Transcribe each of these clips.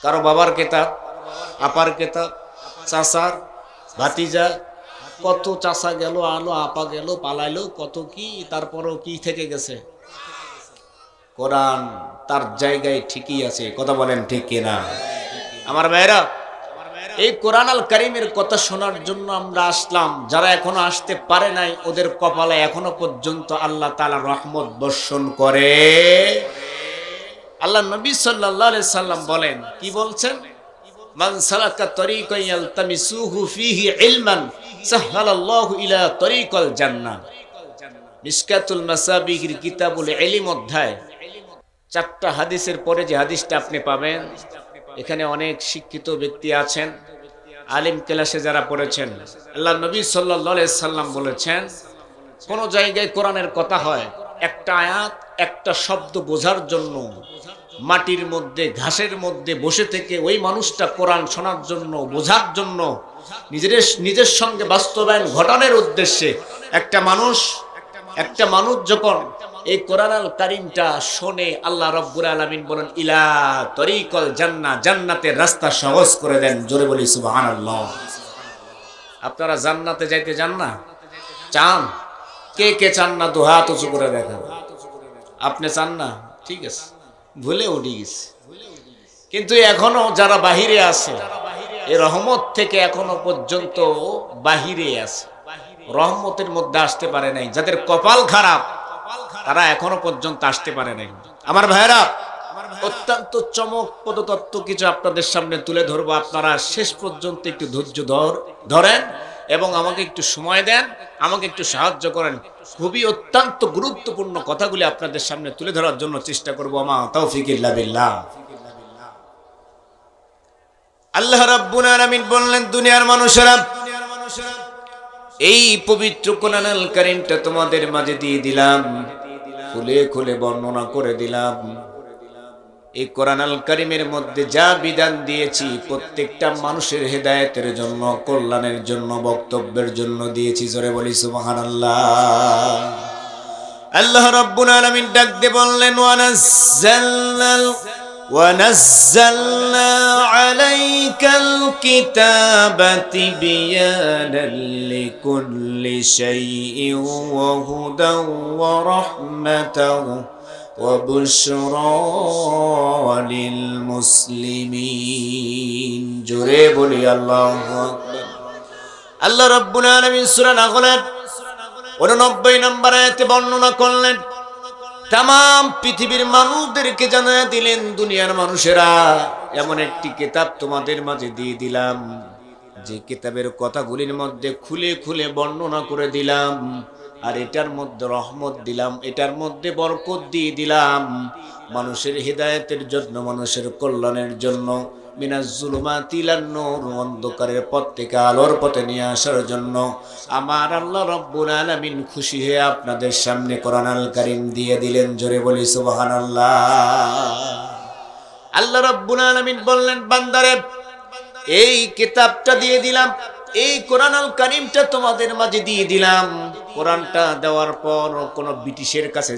কারো বাবার কিতাব, আপার কিতাব, চাচার, ভাতিজা, কত চাচা গেল, আলো আপা গেল, পালাইলো, কত কি, তারপরও কি থেকে গেছে? কোরআন তার জায়গায় ঠিকই আছে। কথা বলেন ঠিক কিনা? আমার ভাইরা, এই কোরআন আল কারীমের কথা শোনার জন্য আমরা আসলাম। যারা এখনো আসতে পারে নাই, ওদের কপালে এখনো পর্যন্ত আল্লাহ তাআলা রহমত বর্ষণ করে। আল্লাহ নবী সাল্লাল্লাহু আলাইহি সাল্লাম বলেন, কি বলছেন? মান সালাকা তরিকান ইয়ালতামিসুহু ফীহি ইলমান সাহহালাল্লাহু ইলা তরিকাল জান্নাহ। মিশকাতুল মাসাবিহির কিতাবুল ইলম অধ্যায় 4টা হাদিসের পরে যে হাদিসটা আপনি পাবেন, এখানে অনেক শিক্ষিত ব্যক্তি আছেন, আলিম ক্লাসে যারা পড়েছেন। আল্লাহ নবী সাল্লাল্লাহু আলাইহি সাল্লাম বলেছেন, কোন জায়গায় কোরআনের কথা হয়, একটা আয়াত, একটা শব্দ বোঝার জন্য মাটির মধ্যে, ঘাসের মধ্যে বসে থেকে ওই মানুষটা কোরআন শোনার জন্য, বোঝার জন্য, নিজের সঙ্গে বাস্তবায়ন ঘটানোর উদ্দেশ্যে একটা মানুষ যখন এই কোরআন আল কারীমটা শোনে, আল্লাহ রাব্বুল আলামিন বলেন, ইলা তরিকাল জান্নাহ, জান্নাতের রাস্তা সহজ করে দেন। জোরে বলি সুবহানাল্লাহ। আপনারা জান্নাতে যাইতে চান না? চান? কে কে চান না? তো হাত উঁচু করে দেখান। আপনি চান না? ঠিক আছে, ভুলে উঠে গেছে। কিন্তু এখনো যারা বাহিরে আছে, এই রহমত থেকে এখনো পর্যন্ত বাহিরে আছে, রহমতের মধ্যে আসতে পারে নাই। যাদের কপাল খারাপ, তারা এখনো পর্যন্ত আসতে পারে নাই। আমার ভাইরা, অত্যন্ত চমকপ্রদ তত্ত্ব কিছু আপনাদের সামনে তুলে ধরবো। আপনারা শেষ পর্যন্ত একটু ধৈর্য ধরেন এবং আমাকে একটু সময় দেন, আমাকে একটু সাহায্য করেন। খুবই অত্যন্ত গুরুত্বপূর্ণ কথাগুলি আপনাদের সামনে তুলে ধরার জন্য চেষ্টা করবো। আমা তৌফিক ইল্লা বিল্লাহ। আল্লাহ রাব্বুল আলামিন বললেন, দুনিয়ার মানুষেরা, এই পবিত্র কোরআন আল কারীমটা তোমাদের মাঝে দিয়ে দিলাম, খুলে খুলে বর্ণনা করে দিলাম। এই কোরআন আল কারীমের মধ্যে যা বিধান দিয়েছি, প্রত্যেকটা মানুষের হেদায়েতের জন্য, কল্যাণের জন্য, বক্তব্যের জন্য দিয়েছি। জোরে বলি সুবহানাল্লাহ। আল্লাহ রাব্বুল আলামিন ডাক দিয়ে বললেন, ونزلنا عليك الكتاب تبيانا لكل شيء وهدى ورحمة وبشرى للمسلمين। জোরে বলি আল্লাহু আকবার। আল্লাহ রাব্বুল আলামিন সূরা নাহলের 89 নম্বর আয়াতে বর্ণনা করলেন, তামাম পৃথিবীর মানুষদেরকে জানায় দিলেন, দুনিয়ার মানুষেরা, এমন একটি কিতাব তোমাদের মাঝে দিয়ে দিলাম, যে কিতাবের কথাগুলির মধ্যে খুলে খুলে বর্ণনা করে দিলাম, আর এটার মধ্যে রহমত দিলাম, এটার মধ্যে বরকত দিয়ে দিলাম, মানুষের হিদায়াতের জন্য, মানুষের কল্যাণের জন্য, মিনাজ জুলুমাতি ইলান নূর, অন্ধকারের পথ থেকে আলোর পথে নিয়ে আসার জন্য আমার আল্লাহ রাব্বুল আলামিন খুশি হয়ে আপনাদের সামনে কোরআন আল কারীম দিয়ে দিলেন। জোরে বলি সুবহানাল্লাহ। আল্লাহ রাব্বুল আলামিন বললেন, বান্দারে, এই কিতাবটা দিয়ে দিলাম, এই কোরআন আল কারীমটা তোমাদের মাঝে দিয়ে দিলাম। কোরআনটা দেওয়ার পর কোনো ব্রিটিশের কাছে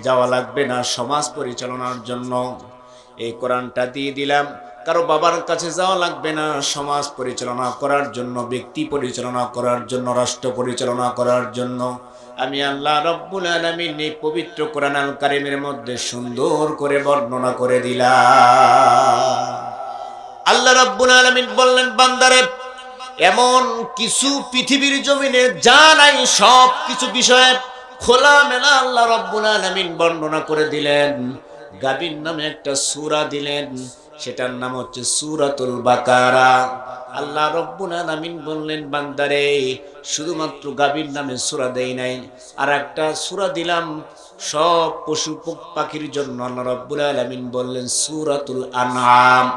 যাওয়া লাগবে না সমাজ পরিচালনার জন্য। এই কোরআনটা দিয়ে দিলাম, কারো বাবার কাছে যাওয়া লাগবে না সমাজ পরিচালনা করার জন্য, ব্যক্তি পরিচালনা করার জন্য, রাষ্ট্র পরিচালনা করার জন্য। আমি আল্লাহ রাব্বুল আলামিন এই পবিত্র কোরআন আল কারীমের মধ্যে সুন্দর করে বর্ণনা করে দিলাম। আল্লাহ রাব্বুল আলামিন বললেন, বান্দারে, এমন কিছু পৃথিবীর জমিনে যা নাই সব কিছু বিষয়ে খোলামেলা আল্লাহ রাব্বুল আলামিন বর্ণনা করে দিলেন। গাবির নামে একটা সূরা দিলেন, সেটার নাম হচ্ছে সূরাতুল বাকারা। আল্লাহ রাব্বুল আলামিন বললেন, বান্দারে, শুধুমাত্র গাবির নামে সূরা দেই নাই, আর একটা সূরা দিলাম সব পশু পাখির জন্য। আল্লাহ রাব্বুল আলামিন বললেন সূরাতুল আনআম,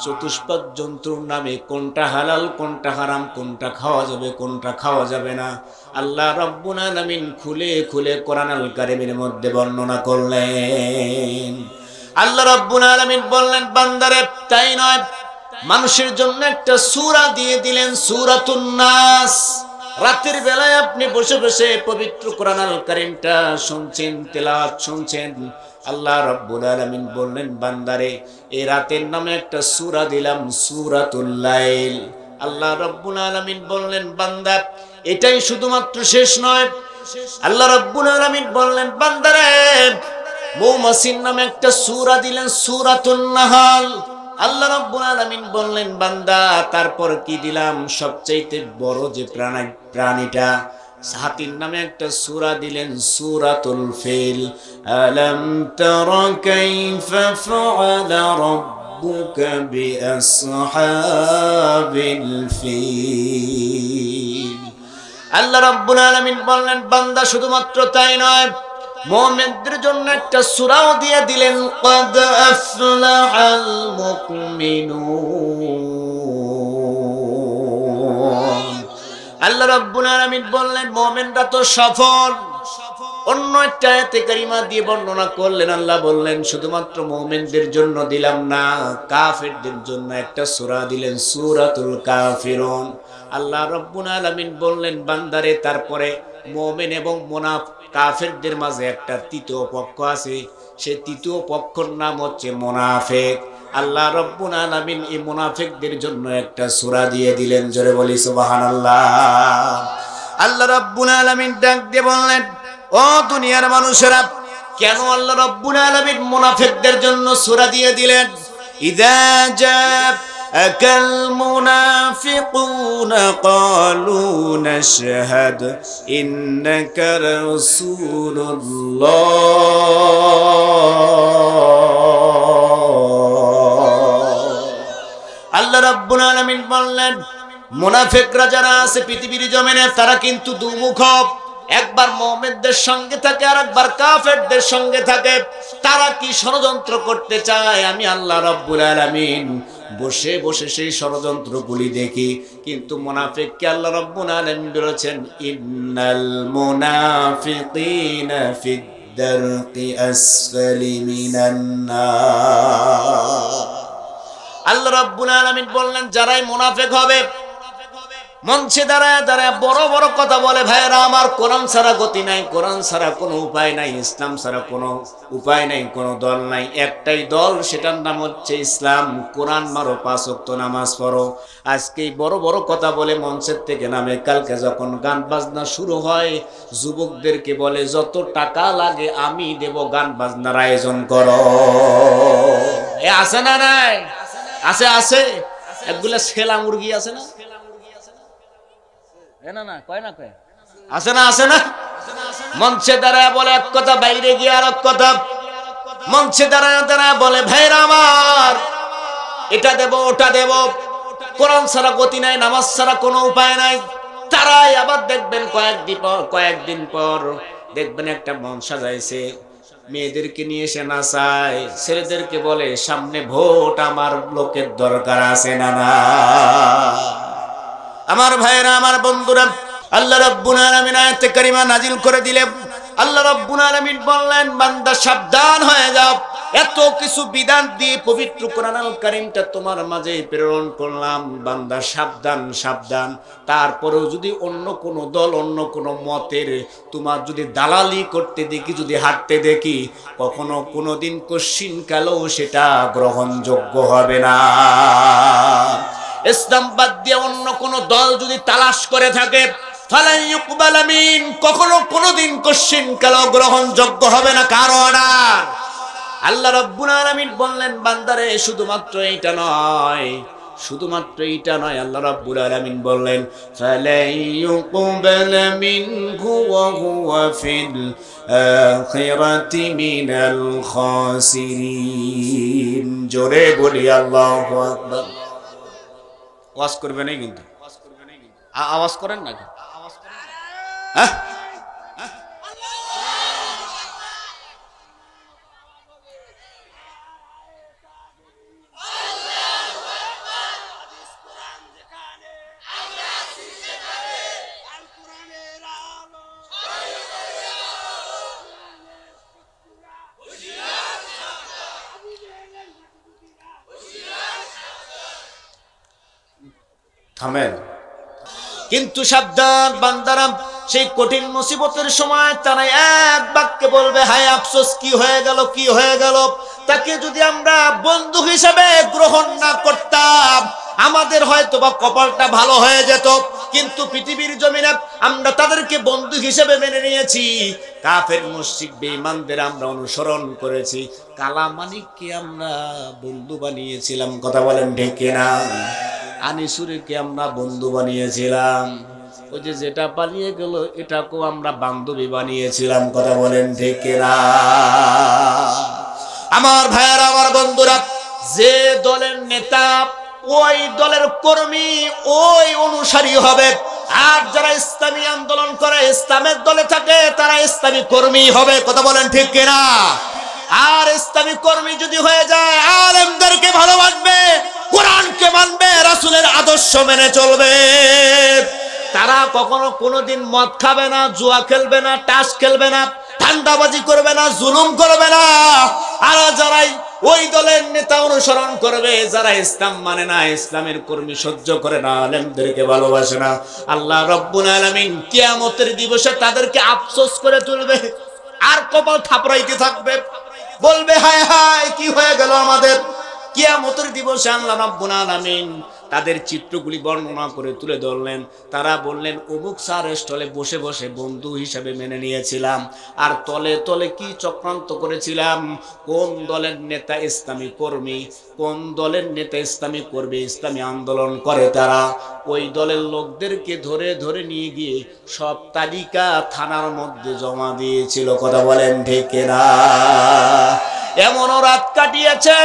চতুষ্পদ জন্তুর নামে, কোনটা হালাল, কোনটা হারাম, কোনটা খাওয়া যাবে, কোনটা খাওয়া যাবে না, আল্লাহ রাব্বুল আলামিন খুলে খুলে কোরআন আল কারীমের মধ্যে বর্ণনা করলেন। আল্লাহ রাব্বুল আলামিন বললেন, বান্দারে, তাই নয়, মানুষের জন্য একটা সূরা দিয়ে দিলেন, সূরাতুন নাস। রাতের বেলায় আপনি বসে বসে পবিত্র কোরআন আল কারীমটা শুনছেন, তেলাওয়াত শুনছেন, আল্লাহ রাব্বুল আলামিন বললেন বান্দারে এই রাতের নামে একটা সূরা দিলাম সূরাতুল লাইল। আল্লাহ রাব্বুল আলামিন বললেন বান্দা এটাই শুধুমাত্র শেষ নয়, আল্লাহ রাব্বুল আলামিন বললেন বান্দারে মৌমাছির নামে একটা সূরা দিলেন সূরাতুন নাহাল। আল্লাহ রাব্বুল আলামিন বললেন বান্দা তারপর কি দিলাম সবচাইতে বড় যে প্রাণীটা হাতির নামে একটা সূরা দিলেন সূরাতুল ফিল। আলাম তারা কাইফা ফাআলা রাব্বুকা বিআসহাবিল ফিল। আল্লাহ রাব্বুল আলামিন বললেন বান্দা শুধুমাত্র তাই নয় মুমিনদের জন্য একটা সূরাও দিয়ে দিলেন ক্বাদ আফলাহাল মুমিনুন। আল্লাহ রাব্বুল আলামিন বললেন মুমিনরা তো সফল। অন্য একটা আয়াতে কারিমা দিয়ে বর্ণনা করলেন আল্লাহ বললেন শুধুমাত্র মুমিনদের জন্য দিলাম না কাফেরদের জন্য একটা সূরা দিলেন সূরাতুল কাফিরুন। আল্লাহ রাব্বুল আলামিন বললেন বান্দারে তারপরে মুমিন এবং কাফেরদের মাঝে একটা তৃতীয় পক্ষ আছে, সেই তৃতীয় পক্ষের নাম হচ্ছে মুনাফিক। আল্লাহ রাব্বুল আলামিন এই মুনাফিকদের জন্য একটা সূরা দিয়ে দিলেন, জোরে বলি সুবহানাল্লাহ। আল্লাহ রাব্বুল আলামিন ডাক দিয়ে বললেন ও দুনিয়ার মানুষেরা কেন আল্লাহ রাব্বুল আলামিন মুনাফিকদের জন্য সূরা দিয়ে দিলেন? ইযা জাআকাল মুনাফিকুনা ক্বালু নাশহাদু ইন্নাকা রাসূলুল্লাহ। আল্লাহ রাব্বুল আলামিন বললেন মুনাফিকরা যারা আছে পৃথিবীর জমিনে তারা কিন্তু দুমুখ, একবার মুমিনদের সঙ্গে থাকে আর একবার কাফেরদের সঙ্গে থাকে। তারা কি ষড়যন্ত্র করতে চায় আমি আল্লাহ রাব্বুল আলামিন বসে বসে সেই ষড়যন্ত্রগুলি দেখি। কিন্তু মুনাফিককে আল্লাহ রাব্বুল আলামিন বলেছেন ইন্নাল মুনাফিকিনা ফিদ দারকি আসফালি মিনান নার। আল্লাহ রাব্বুল আলামিন বললেন যারাই মুনাফিক হবে মঞ্চে দাঁড়ায় দাঁড়ায় বড় বড় কথা বলে ভাইরা আমার কোরআন ছাড়া গতি নাই, কোরআন ছাড়া কোনো উপায় নাই, ইসলাম ছাড়া কোনো উপায় নাই, কোনো দল নাই, একটাই দল সেটার নাম হচ্ছে ইসলাম। কোরআন মারো, 5 ওয়াক্ত নামাজ পড়ো। আজকে বড় বড় কথা বলে মঞ্চের থেকে নামে, কালকে যখন গান বাজনা শুরু হয় যুবকদেরকে বলে যত টাকা লাগে আমি দেব, গান বাজনার আয়োজন করো। এ আছে না নাই? আছে আছে। একগুলা ছেলা মুরগি আছে না? না কয় না কয় আছে না? আছে না? মঞ্চে দাঁড়ায় বলে এক কথা, বাইরে গিয়ে আর এক কথা। মঞ্চে দাঁড়ায় দাঁড়ায় বলে ভাইরা আমার এটা দেব ওটা দেব, কোরআন ছাড়া গতি নাই, নামাজ ছাড়া কোনো উপায় নাই। তারাই আবার দেখবেন কয়েকদিন পর দেখবেন একটা মঞ্চ সাজাইছে, মেয়েদেরকে নিয়ে এসে নাচায়, ছেলেদেরকে বলে সামনে ভোট, আমার লোকের দরকার আছে না না। আমার ভাইরা আমার বন্ধুরা আল্লাহ রাব্বুল আলামিন আয়াতে কারিমা নাজিল করে দিলেন। আল্লাহ রাব্বুল আলামিন বললেন বান্দা সাবধান হয়ে যাও, এত কিছু বিধান দিয়ে পবিত্র কোরআনুল কারীমটা তোমার মাঝে প্রেরণ করলাম, বান্দা সাবধান সাবধান। তারপরেও যদি অন্য কোন দল অন্য কোন মতের তোমার যদি দালালি করতে দেখি, যদি হাঁটতে দেখি, কখনো কোনোদিন কশিন কালেও সেটা গ্রহণযোগ্য হবে না। ইসলাম বাদ দিয়ে অন্য কোন দল যদি তালাশ করে থাকে ফালাই ইউকবাল মিন, কখনো কোনোদিন কশিন কালেও গ্রহণযোগ্য হবে না কারণ। আল্লাহ রাব্বুল আলামিন বললেন বান্দারে শুধুমাত্র এইটা নয়, শুধুমাত্র এইটা নয়, আল্লাহ রাব্বুল আলামিন বললেন ফালাই ইউকবাল মিনহু ওয়া হুয়া ফিল আখিরাতি মিনাল খাসিরিন। জোরে বলি আল্লাহু আকবার। ওয়াজ করবে না কিন্তু, আওয়াজ করেন না হ্যাঁ? থামেন। কিন্তু সাবধান বান্দারা, সেই কঠিন মুসিবতের সময় তারা এক বাক্যে বলবে, হায় আফসোস, কি হয়ে গেল, কি হয়ে গেল। তাকে যদি আমরা বন্ধু হিসেবে গ্রহণ না করতাম, আমাদের হয়তো বা কপালটা ভালো হয়ে যেত। কিন্তু পৃথিবীর জমিনে আমরা তাদেরকে বন্ধু হিসেবে মেনে নিয়েছি। কাফের মুশরিক বেঈমানদের আমরা অনুসরণ করেছি। কালা মানিককে আমরা বন্ধু বানিয়েছিলাম, কথা বলেন ঠিক কিনা? আনিসুরকে আমরা বন্ধু বানিয়েছিলাম। ওই যে যেটা পালিয়ে গেল এটাকেও আমরা বান্ধবী বানিয়েছিলাম, কথা বলেন ঠিক কিনা? আমার ভাইয়ারা, আমার বন্ধুরা, যে দলের নেতা ওই দলের কর্মী, ওই অনুসারী হবে। আর যারা ইসলামী আন্দোলন করে, ইসলামের দলে থাকে, তারা ইসলামী কর্মী হবে, কথা বলেন ঠিক কিনা? আর ইসলামী কর্মী যদি হয়ে যায়, আলেমদেরকে ভালোবাসবে, কোরআনকে মানবে, রাসূলের আদর্শ মেনে চলবে। তারা কখনো কোনোদিন মদ খাবে না, জুয়া খেলবে না, তাস খেলবে না, ঠান্ডাবাজি করবে না, জুলুম করবে না। আর যারাই ওই দলের নেতা অনুসরণ করবে, যারা ইসলাম মানে না, ইসলামের কর্মী সহ্য করে না, আলেমদেরকে ভালোবাসে না, আল্লাহ রাব্বুল আলামিন কিয়ামতের দিবসে তাদেরকে আফসোস করে তুলবে। আর কপাল থাপড়াইতে থাকবে, বলবে, হায় হায়, কি হয়ে গেল আমাদের। কিয়ামতের দিবসে আল্লাহ রাব্বুল আলামিন তাদের চিত্রগুলি বর্ণনা করে তুলে ধরলেন। তারা বললেন, অমুক স্যার স্টলে বসে বসে বন্ধু হিসাবে মেনে নিয়েছিলাম, আর তলে তলে কি চক্রান্ত করেছিলাম। কোন দলের নেতা ইসলামী কর্মী, কোন দলের নেতা ইসলামী কর্মী, ইসলামী আন্দোলন করে, তারা ওই দলের লোকদেরকে ধরে ধরে নিয়ে গিয়ে সব তালিকা থানার মধ্যে জমা দিয়েছিল, কথা বলেন ঠিক না? এমনও রাত কাটিয়েছে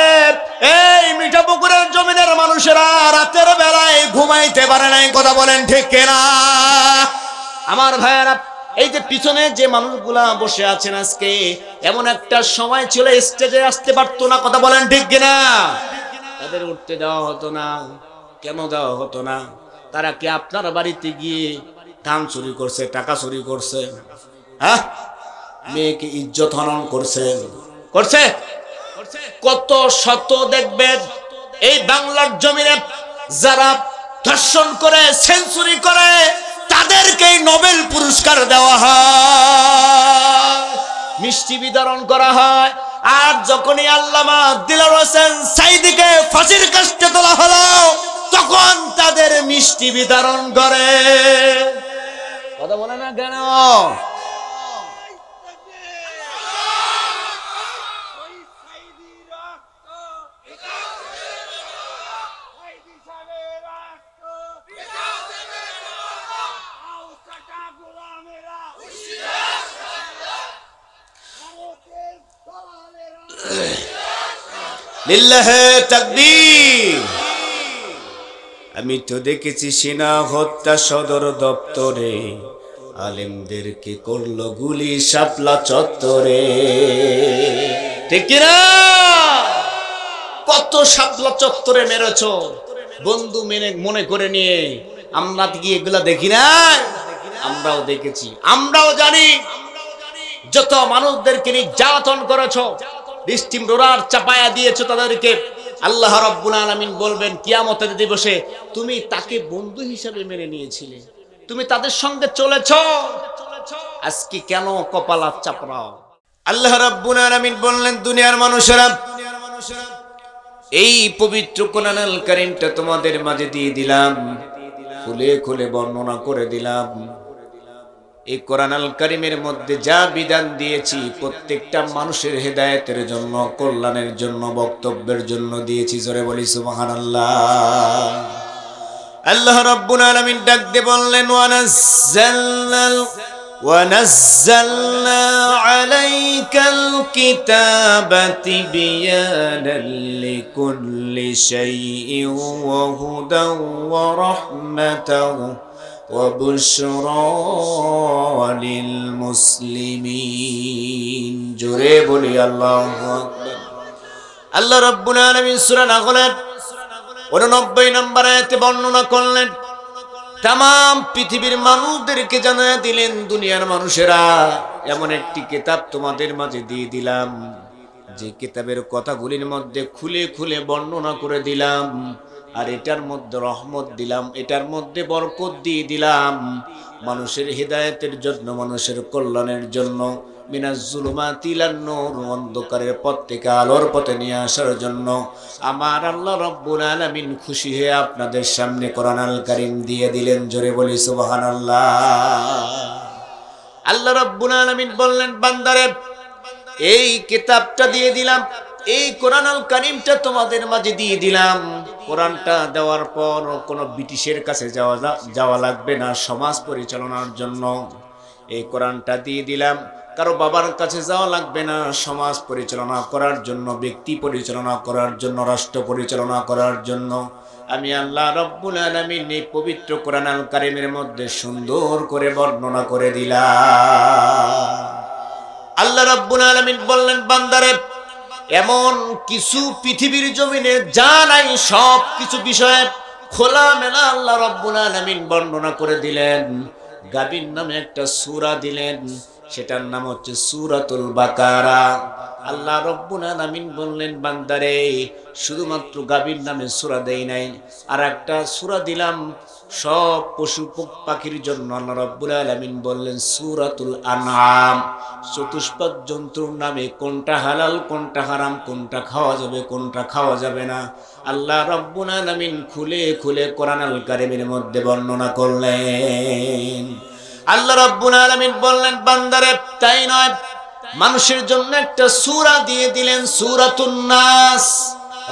এই মিঠাপুকুরের জমিনের মানুষেরা, রাতের বেলায় ঘুমাইতে পারে নাই, কথা বলেন ঠিক কিনা? আমার ভাইয়েরা, এই যে পিছনে যে মানুষগুলা বসে আছেন আজকে, এমন একটা সময় ছিল স্টেজে আসতে পারতো না, কথা বলেন ঠিক কিনা? তাদের উঠতে দেওয়া হতো না। কেন দেওয়া হতো না? তারা কি আপনার বাড়িতে গিয়ে ধান চুরি করছে, টাকা চুরি করছে? হ্যাঁ, মেয়েকে ইজ্জত হনন করছে, করছে? কত শত দেখবেন এই বাংলার জমিনে যারা ধর্ষণ করে, সেঞ্চুরি করে, তাদেরকেই নোবেল পুরস্কার দেওয়া হয়, মিষ্টি বিতরণ করা হয়। আর যখনই আল্লামা দিলওয়ার হোসেন সাঈদীকে ফাঁসির কাস্টে তোলা হলো, তখন তাদের মিষ্টি বিতরণ করে। কথা বলে না কেন? লিল্লাহে তাকবীর। আমি তো দেখেছি সেনা হত্যা সদর দপ্তরে, আলেমদেরকে করলো গুলি শাপলা চত্বরে, ঠিক কিনা? কত শাপলা চত্বরে মেরেছ বন্ধু মনে করে নিয়ে। আমরা কি এগুলা দেখি না? আমরাও দেখেছি, আমরাও জানি। যত মানুষদেরকে নির্যাতন করেছো, স্টিম রোলার চাপায়া দিয়েছো তাদেরকে, আল্লাহ রাব্বুল আলামিন বলবেন কিয়ামতের দিবসে, তুমি তাকে বন্ধু হিসেবে মেনে নিয়েছিলে, তুমি তাদের সঙ্গে চলেছো, আজকে কেন কপাল চাপড়াও? আল্লাহ রাব্বুল আলামিন বললেন, দুনিয়ার মানুষেরা, এই পবিত্র কোরআনুল কারীমটা তোমাদের মাঝে দিয়ে দিলাম, খুলে খুলে বর্ণনা করে দিলাম। এই কোরআনুল কারীমের মধ্যে যা বিধান দিয়েছি, প্রত্যেকটা মানুষের হেদায়েতের জন্য, কল্যাণের জন্য, বক্তব্যের জন্য দিয়েছি। জোরে বলি সুবহানাল্লাহ। আল্লাহ রাব্বুল আলামিন ডাক দিয়ে বললেন, ওয়ানাজ্জালনা আলাইকাল কিতাবা তিবয়ানাল লিকুল্লি শাইইন ওয়া হুদাও ওয়া রাহমাতাও ওয়া বুশরা লিল মুসলিমিন। জোরে বলি আল্লাহু আকবার। আল্লাহ রাব্বুল আলামিন সূরা নাহলের 89 নম্বর আয়াতে বর্ণনা করলেন, तमाम পৃথিবীর মানুষদেরকে জানিয়ে দিলেন, দুনিয়ার মানুষেরা, এমন একটি কিতাব তোমাদের মাঝে দিয়ে দিলাম, যে কিতাবের কথাগুলির মধ্যে খুলে খুলে বর্ণনা করে দিলাম আর এটার মধ্যে রহমত দিলাম, এটার মধ্যে বরকত দিয়ে দিলাম মানুষের হিদায়াতের জন্য, মানুষের কল্যাণের জন্য। মিনাজ জুলুমাতি ইলান নূর, অন্ধকারের পথ থেকে আলোর পথে নিয়ে আসার জন্য আমার আল্লাহ রাব্বুল আলামিন খুশি হয়ে আপনাদের সামনে কোরআন আল কারীম দিয়ে দিলেন। জোরে বলি সুবহানাল্লাহ। আল্লাহ রাব্বুল আলামিন বললেন, বান্দারে এই কিতাবটা দিয়ে দিলাম, এই কোরআন আল কারীমটা তোমাদের মাঝে দিয়ে দিলাম। কোরআনটা দেওয়ার পর কোনো ব্রিটিশের কাছে যাওয়া লাগবে না সমাজ পরিচালনার জন্য। এই কোরআনটা দিয়ে দিলাম, কারো বাবার কাছে যাওয়া লাগবে না সমাজ পরিচালনা করার জন্য, ব্যক্তি পরিচালনা করার জন্য, রাষ্ট্র পরিচালনা করার জন্য। আমি আল্লাহ রাব্বুল আলামিন এই পবিত্র কোরআন আল কারীমের মধ্যে সুন্দর করে বর্ণনা করে দিলাম। আল্লাহ রাব্বুল আলামিন বললেন, বান্দারে এমন কিছু পৃথিবীর জমিনে যা নাই সব কিছু বিষয়ে খোলামেলা আল্লাহ রাব্বুল আলামিন বর্ণনা করে দিলেন। গাবিন নামে একটা সূরা দিলেন, সেটার নাম হচ্ছে সূরাতুল বাকারা। আল্লাহ রাব্বুল আলামিন বললেন, বান্দারে শুধুমাত্র গাবিন নামে সূরা দেই নাই, আর একটা সূরা দিলাম সব পশু পাখির জন্য। আল্লাহ রাব্বুল আলামিন বললেন সূরাতুল আনআম, চতুষ্পদ জন্তুর নামে, কোনটা হালাল কোনটা হারাম, কোনটা খাওয়া যাবে কোনটা খাওয়া যাবে না, আল্লাহ রাব্বুল আলামিন খুলে খুলে কোরআন আল কারীমের মধ্যে বর্ণনা করলেন। আল্লাহ রাব্বুল আলামিন বললেন, বান্দারে তাই নয়, মানুষের জন্য একটা সূরা দিয়ে দিলেন সূরাতুন নাস।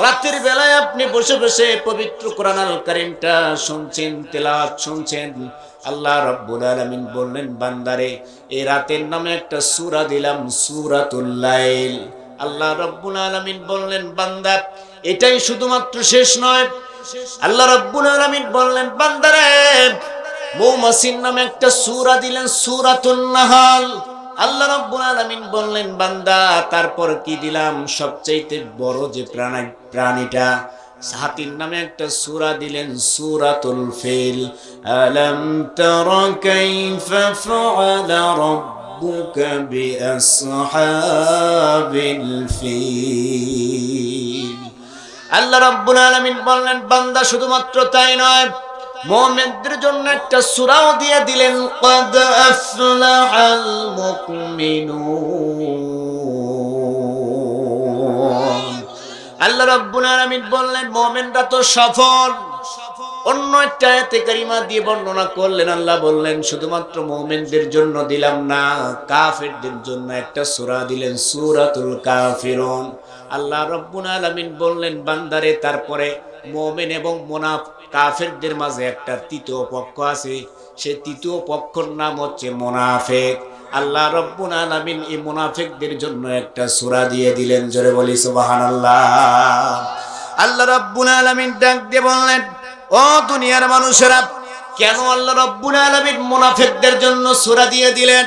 রাতের বেলায় আপনি বসে বসে পবিত্র কোরআন আল কারীমটা শুনছেন, তেলাওয়াত শুনছেন। আল্লাহ রাব্বুল আলামিন বললেন, বান্দারে এই রাতের নামে একটা সূরা দিলাম সূরাতুল লাইল। আল্লাহ রাব্বুল আলামিন বললেন, বান্দা এটাই শুধুমাত্র শেষ নয়। আল্লাহ রাব্বুল আলামিন বললেন, বান্দারে মৌমাছির নামে একটা সূরা দিলেন সূরাতুন নাহাল। আল্লাহ রাব্বুল আলামিন বললেন, বান্দা তারপর কি দিলাম, সবচাইতে বড় যে প্রাণীটা হাতির নামে একটা সূরা দিলেন সূরাতুল ফিল। আলাম তারা কাইফা ফাআলা রাব্বুকা বিআসহাবিল ফিল। আল্লাহ রাব্বুল আলামিন বললেন, বান্দা শুধুমাত্র তাই নয়, মুমিনদের জন্য একটা সূরাও দিয়ে দিলেন ক্বাদ আফলাহাল মুমিনুন। আল্লাহ রাব্বুল আলামিন বললেন, মুমিনরা তো সফল। অন্য একটা আয়াতে কারিমা দিয়ে বর্ণনা করলেন, আল্লাহ বললেন শুধুমাত্র মুমিনদের জন্য দিলাম না, কাফেরদের জন্য একটা সূরা দিলেন সূরাতুল কাফিরুন। আল্লাহ রাব্বুল আলামিন বললেন, বান্দারে তারপরে মুমিন এবং কাফেরদের মাঝে একটা তৃতীয় পক্ষ আছে, সেই তৃতীয় পক্ষের নাম হচ্ছে মুনাফিক। আল্লাহ রাব্বুল আলামিন এই মুনাফিকদের জন্য একটা সূরা দিয়ে দিলেন। জোরে বলি সুবহানাল্লাহ। আল্লাহ রাব্বুল আলামিন ডাক দিয়ে বললেন, ও দুনিয়ার মানুষেরা, কেন আল্লাহ রাব্বুল আলামিন মুনাফিকদের জন্য সূরা দিয়ে দিলেন?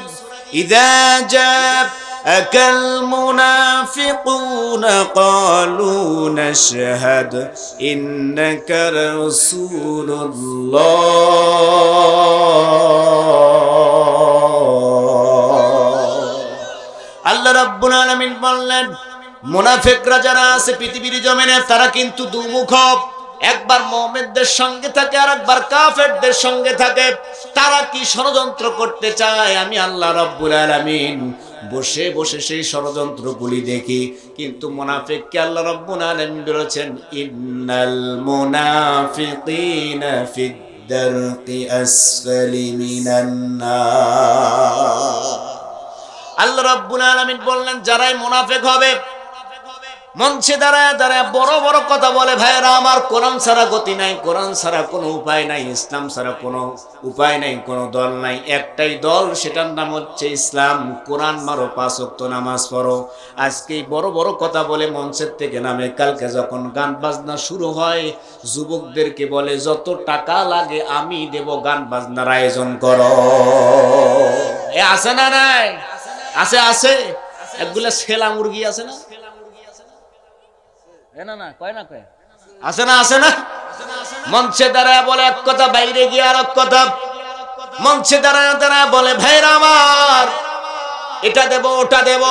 ইযা জাআকাল মুনাফিকুনা ক্বালু নাশহাদু ইন্নাকা রাসূলুল্লাহ। আল্লাহ রাব্বুল আলামিন বললেন, মুনাফিকরা যারা আছে পৃথিবীর জমিনে তারা কিন্তু দুমুখ, একবার মুমিনদের সঙ্গে থাকে আর একবার কাফেরদের সঙ্গে থাকে। তারা কি ষড়যন্ত্র করতে চায়, আমি আল্লাহ রাব্বুল আলামিন বসে বসে সেই ষড়যন্ত্রগুলি দেখি। কিন্তু মুনাফিককে আল্লাহ রাব্বুল আলামিন বলেছেন, ইন্নাল মুনাফিকিনা ফিদ দারকি আসফালি মিনান নার। আল্লাহ রাব্বুল আলামিন বললেন, যারাই মুনাফিক হবে মঞ্চে দাঁড়ায় দাঁড়ায় বড় বড় কথা বলে, ভাইরা আমার কোরআন ছাড়া গতি নাই, কোরআন ছাড়া কোনো উপায় নাই, ইসলাম ছাড়া কোনো উপায় নাই, কোনো দল নাই, একটাই দল, সেটার নাম হচ্ছে ইসলাম। কোরআন মারো, 5 ওয়াক্ত নামাজ পড়ো। আজকে বড় বড় কথা বলে মঞ্চের থেকে নামে, কালকে যখন গান বাজনা শুরু হয় যুবকদেরকে বলে যত টাকা লাগে আমি দেব, গান বাজনার আয়োজন করো। এ আছে না নাই? আছে আছে। একগুলা ছেলা মুরগি আছে না? আছে না? আছে না? মঞ্চে দাঁড়ায় বলে এক কথা, বাইরে গিয়ে আর এক কথা। মঞ্চে দাঁড়ায় দাঁড়ায় বলে, ভাইরা আমার এটা দেব ওটা দেব,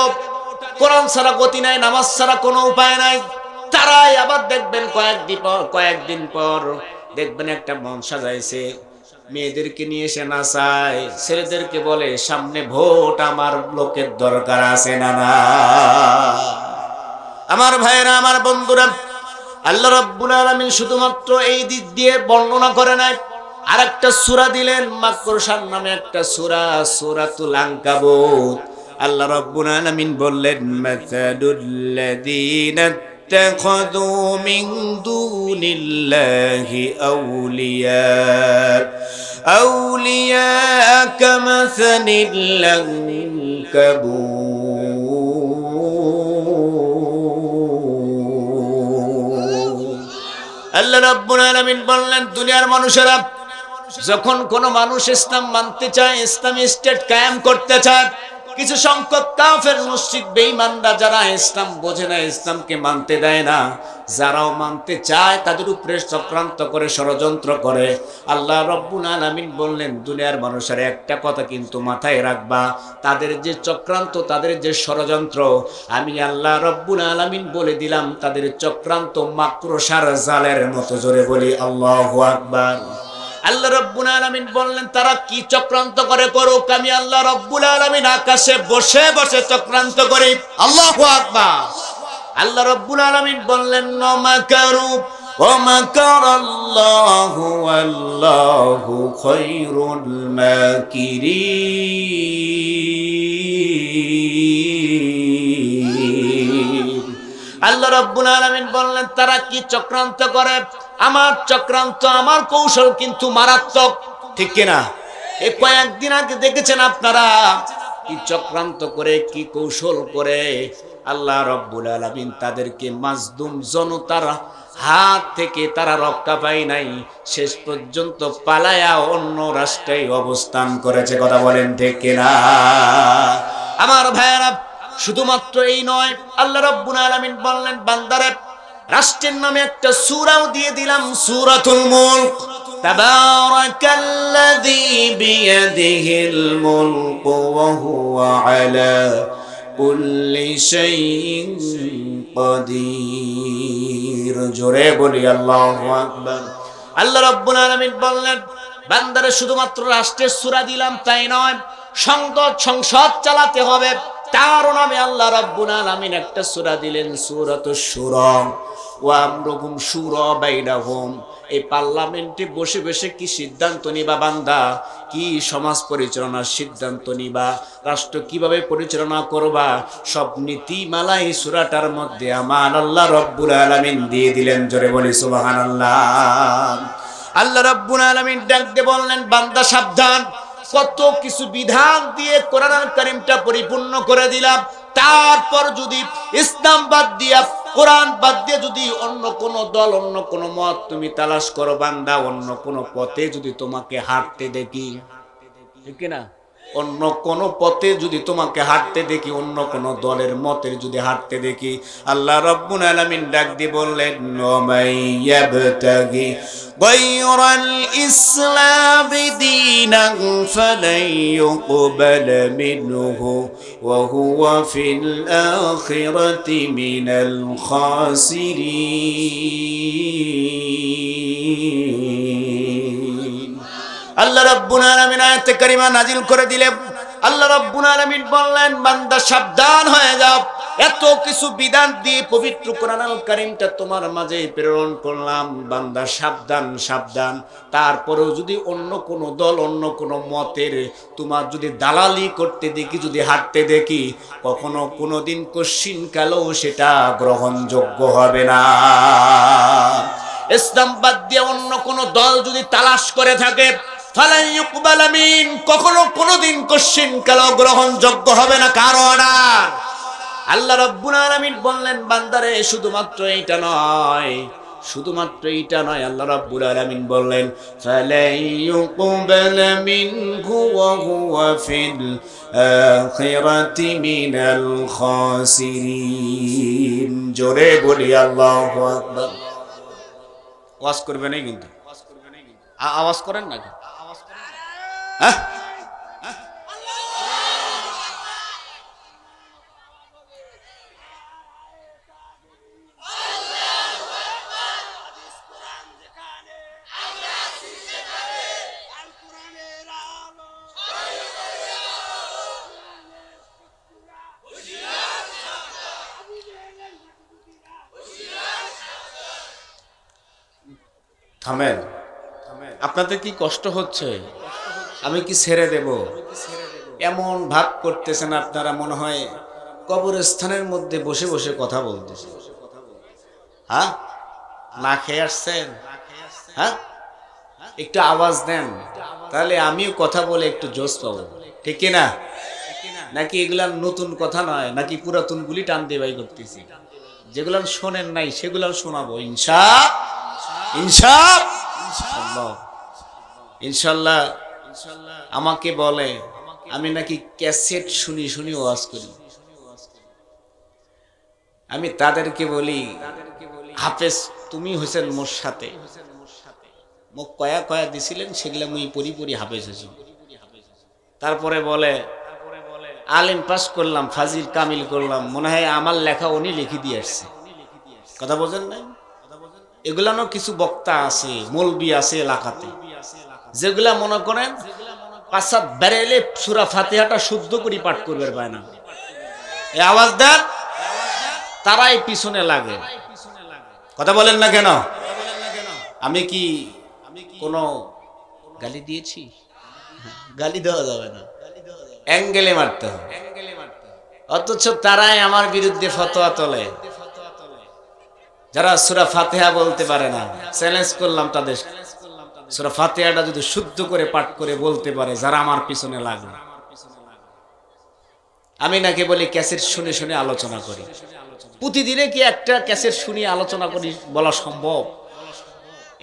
কোরআন ছাড়া গতি নাই, নামাজ ছাড়া কোনো উপায় নাই। তারাই আবার দেখবেন কয়েকদিন পর দেখবেন একটা মন সাজাইছে, মেয়েদেরকে নিয়ে এসে নাচায়, ছেলেদেরকে বলে সামনে ভোট, আমার লোকের দরকার আছে না না। আমার ভাইয়েরা, আমার বন্ধুরা, আল্লাহ রাব্বুল আলামিন শুধুমাত্র এই দিক দিয়ে বর্ণনা করে নাই, আরেকটা সূরা দিলেন, মাকরুশান নামে একটা সূরা, সূরাতুল আনকাবুত। আল্লাহ রাব্বুল আলামিন বললেন, মাসালুল্লাযীনা ইত্তাখাযু মিন দুনিল্লাহি আউলিয়া কামাসালিল আনকাবুত। আল্লাহ রাব্বুল আলামিন বললেন, দুনিয়ার মানুষেরা যখন কোন মানুষ ইসলাম মানতে চায়, ইসলামী স্টেট কায়েম করতে চায়, কিছু সংখ্যক কাফের মুশরিক বেঈমানরা যারা ইসলাম বোঝে না, ইসলামকে মানতে দেয় না, যারাও মানতে চায় তাদের উপরে চক্রান্ত করে, ষড়যন্ত্র করে। আল্লাহ রাব্বুল আলামিন বললেন, দুনিয়ার মানুষের একটা কথা কিন্তু মাথায় রাখবা, তাদের যে চক্রান্ত, তাদের যে ষড়যন্ত্র, আমি আল্লাহ রাব্বুল আলামিন বলে দিলাম, তাদের চক্রান্ত মাকড়সার জালের মতো। জোরে বলি আল্লাহু আকবার। আল্লাহ রাব্বুল আলামিন বললেন, তারা কি চক্রান্ত করে করুক, আমি আল্লাহ রাব্বুল আলামিন আকাশে বসে বসে চক্রান্ত করি। আল্লাহু আকবার। আল্লাহ রাব্বুল আলামিন বললেন, মাকারু ওয়া মাকারাল্লাহু ওয়াল্লাহু খায়রুল মাকিরিন। আল্লাহ রাব্বুল আলামিন বললেন, তারা কি চক্রান্ত করে, আমার চক্রান্ত, আমার কৌশল কিন্তু মারাত্মক, ঠিক কিনা? এই কয়েকদিন আগে দেখেছেন আপনারা কি চক্রান্ত করে, কি কৌশল করে আল্লাহ রাব্বুল আলামিন তাদেরকে মাজলুম জনতার হাত থেকে তারা রক্ষা পায় নাই, শেষ পর্যন্ত পালায়া অন্য রাষ্ট্রে অবস্থান করেছে। কথা বলেন ঠিক কিনা? আমার ভাইয়েরা, শুধুমাত্র এই নয়, আল্লাহ রাব্বুল আলামিন বললেন, বান্দারে রাষ্ট্রের নামে একটা সূরাও দিয়ে দিলাম, সূরাতুল মুলক। তাবারাকাল্লাযী বিয়াদিহিল মুলকু ওয়া হুয়া আলা কুল্লি শাইইন কাদির। জোরে বলি আল্লাহু আকবার। আল্লাহ রাব্বুল আলামিন বললেন, বান্দারে শুধুমাত্র রাষ্ট্রের সূরা দিলাম তাই নয়, সংসদ চালাতে হবে, তার নামে আল্লাহ রাব্বুল আলামিন একটা সূরা দিলেন, সূরাতুশ শুরা। ওয়া আমরুহুম শুরা বাইনাহুম। এই পার্লামেন্টে বসে বসে কি সিদ্ধান্ত নিবা বান্দা, কি সমাজ পরিচালনার সিদ্ধান্ত নিবা, রাষ্ট্র কিভাবে পরিচালনা করবা, সব নীতিমালা এই সূরাটার মধ্যে আমার আল্লাহ রাব্বুল আলামিন দিয়ে দিলেন। জোরে বলি সুবহানাল্লাহ। আল্লাহ রাব্বুল আলামিন ডাক দিয়ে বললেন, বান্দা সাবধান, কত কিছু বিধান দিয়ে কোরআনুল কারীমটা পরিপূর্ণ করে দিলাম, তারপর যদি ইসলাম বাদ দিয়া, কোরআন বাদ দিয়ে যদি অন্য কোন দল, অন্য কোন মত তুমি তালাশ করো বান্দা, অন্য কোন পথে যদি তোমাকে হাঁটতে দেখি, ঠিক না, অন্য কোন পথে যদি তোমাকে হাঁটতে দেখি, অন্য কোন দলের মতের যদি হাঁটতে দেখি, আল্লাহ রাব্বুল আলামিন ডাক দিয়ে বললেন, ওয়ামাইয়াবতাগি গায়রাল ইসলামি দীনান ফালান ইউকবালা মিনহু ওয়া হুয়া ফিল আখিরাতি মিনাল খাসিরিন। আল্লাহ রাব্বুল আলামিন আয়াতে কারিমা নাজিল করে দিলেন। আল্লাহ রাব্বুল আলামিন বললেন, বান্দা সাবধান হয়ে যাও, এত কিছু বিধান দিয়ে পবিত্র কোরআনুল কারীমটা তোমার মাঝে প্রেরণ করলাম, বান্দা সাবধান সাবধান। তারপরেও যদি অন্য কোন দল, অন্য কোন মতের তোমার যদি দালালি করতে দেখি, যদি হাঁটতে দেখি, কখনো কোনোদিন কশ্চিনকালেও সেটা গ্রহণযোগ্য হবে না। ইসলাম বাদ দিয়ে অন্য কোন দল যদি তালাশ করে থাকে, ফালান ইউকবালা মিন, কখনো কোনোদিন কশ্চিনকালেও গ্রহণযোগ্য হবে না। কারণ আল্লাহ রাব্বুল আলামিন বললেন, বান্দারে শুধুমাত্র এইটা নয়, শুধুমাত্র এইটা নয়, আল্লাহ রাব্বুল আলামিন বললেন, ফালান ইউকবালা মিনহু ওয়া হুয়া ফিল আখিরাতি মিনাল খাসিরিন। জোরে বলি আল্লাহু আকবার। ওয়াজ করবেন না কিন্তু, আওয়াজ করেন না, হ্যাঁ? থামেন। আপনাদের কি কষ্ট হচ্ছে? আমি কি ছেড়ে দেব? এমন ভাব করতেছেন আপনারা, মনে হয় কবরস্থানের মধ্যে বসে বসে কথা বলতেছে। হ্যাঁ, না খেয়ে আসছেন? হ্যাঁ, একটু আওয়াজ দেন, তাহলে আমিও কথা বলে একটু জোশ পাবো, ঠিক কিনা? নাকি এগুলা নতুন কথা নয়, নাকি পুরাতন গুলি টান দিয়ে বাই করতেছি? যেগুলা শোনেন নাই সেগুলা শোনাবো ইনশাআল্লাহ। ইনশাআল্লাহ। আমাকে বলে আমি নাকি ক্যাসেট শুনি শুনি ওয়াজ করি। আমি তাদেরকে বলি, হাফেজ তুমি হইছেন মোর সাথে, মোক কয়া কয়া দিছিলেন, সেগুলা মুই পরি পরি হাফেজ হয়েছি। তারপরে বলে আলিম পাস করলাম, ফাজিল কামিল করলাম, মনে হয় আমার লেখা উনি লিখে দিয়ে আসছে। কথা বোঝেন নাই? এগুলানো কিছু বক্তা আছে, মৌলবি আছে এলাকাতে, যেগুলা মনে করেন পাঁচাত বেড়াইলে সূরা ফাতিহাটা শুদ্ধ করে পাঠ করবে পায় না, এই আওয়াজ দেন, তারাই পিছনে লাগে। কথা বলেন না কেন? আমি কি কোনো গালি দিয়েছি? গালি দেওয়া যাবে না, অ্যাঙ্গেলে মারতে হবে। অথচ তারাই আমার বিরুদ্ধে ফতোয়া তোলে, যারা সূরা ফাতিহা বলতে পারে না। চ্যালেঞ্জ করলাম তাদের, সূরা ফাতিহাটা যদি শুদ্ধ করে পাঠ করে বলতে পারে, যারা আমার পিছনে লাগে। আমি নাকি বলি ক্যাসেট শুনে শুনে আলোচনা করি। প্রতিদিনে কি একটা ক্যাসেট শুনিয়ে আলোচনা করি বলা সম্ভব?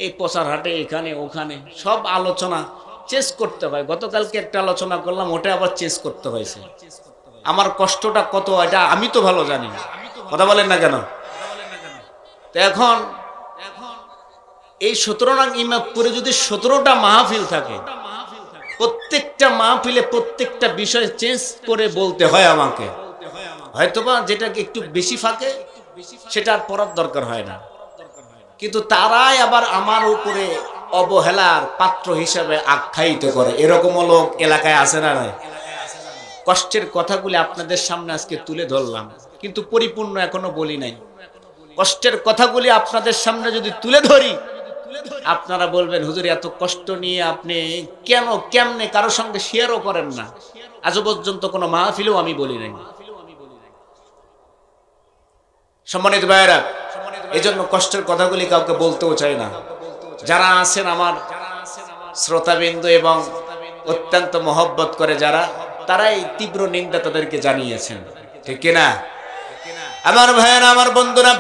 এই প্রচার হাটে এখানে ওখানে সব আলোচনা চেঞ্জ করতে হয়। গতকালকে একটা আলোচনা করলাম, ওটা আবার চেঞ্জ করতে হয়েছে। আমার কষ্টটা কত এটা আমি তো ভালো জানি। কথা বলেন না কেন? তো এখন এই 17 নং ইমামপুরে যদি 17টা মাহফিল থাকে, প্রত্যেকটা মাহফিলে প্রত্যেকটা বিষয় চেঞ্জ করে বলতে হয় আমাকে। হয়তোবা যেটাকে একটু বেশি ফাঁকে সেটা আর পড়ার দরকার হয় না, কিন্তু তারাই আবার আমার উপরে অবহেলার পাত্র হিসাবে আখ্যায়িত করে। এরকম লোক এলাকায় আছে না নাই? কষ্টের কথাগুলি আপনাদের সামনে আজকে তুলে ধরলাম, কিন্তু পরিপূর্ণ এখনো বলি নাই। কষ্টের কথাগুলি আপনাদের সামনে যদি তুলে ধরি, আপনারা বলবেন হুজুর এত কষ্ট নিয়ে আপনি কেমনে কারোর সঙ্গে শেয়ারও করেন না। আজও পর্যন্ত কোনো মাহফিলেও আমি বলি নাই। সম্মানিত ভাইয়েরা, এই জন্য কষ্টের কথাগুলি কাউকে বলতেও চাই না। যারা আছেন আমার শ্রোতাবিন্দু এবং অত্যন্ত মহব্বত করে যারা, তারাই তীব্র নিন্দা তাদেরকে জানিয়েছেন, ঠিক কিনা? আমার ভাইয়েরা, আমার বন্ধুরা,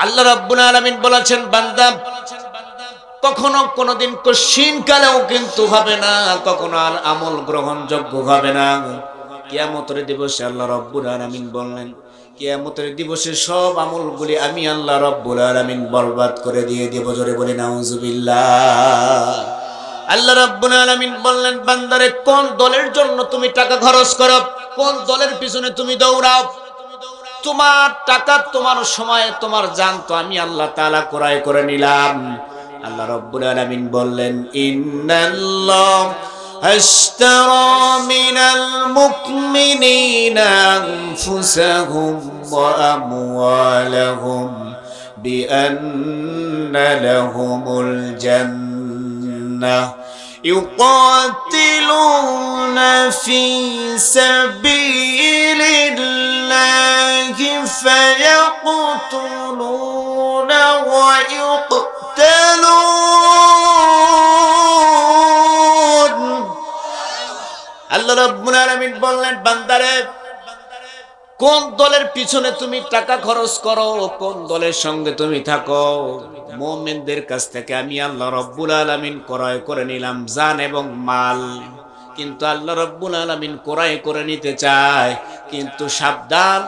আল্লাহ রাব্বুল আলামিন বলেছেন, বান্দা কখনো কোনোদিন কশিন কালেও কিন্তু হবে না, কখনো আর আমল গ্রহণযোগ্য হবে না। কিয়ামতের দিবসে আল্লাহ রাব্বুল আলামিন বললেন, কিয়ামতের দিবসে সব আমলগুলি আমি আল্লাহ রাব্বুল আলামিন বরবাদ করে দিয়ে দেব। জোরে বলি নাউজুবিল্লাহ। আল্লাহ রাব্বুল আলামিন বললেন, বান্দারে কোন দলের জন্য তুমি টাকা খরচ করো, কোন দলের পিছনে তুমি দৌড়াও, তোমার টাকা, তোমার সময়, তোমার জান তো আমি আল্লাহ তাআলা ক্রয় করে নিলাম। আল্লাহ রাব্বুল আলামিন বললেন, ইন্নাল্লাহ আশতারা মিনাল মুমিনিনা আনফুসাহুম ওয়া আমওয়ালাহুম বিআন্না লাহুমুল জান্নাহ يقاتلون في سبيل الله فيقتلون ويقتلون। আল্লাহ রাব্বুল আলামিন বললেন, বান্দারে কোন দলের পিছনে তুমি টাকা খরচ করো, কোন দলের সঙ্গে তুমি থাকো, মুমিনদের কাছ থেকে আমি আল্লাহ রাব্বুল আলামিন ক্রয় করে নিলাম জান এবং মাল। কিন্তু আল্লাহ রাব্বুল আলামিন ক্রয় করে নিতে চায়, কিন্তু সাবধান,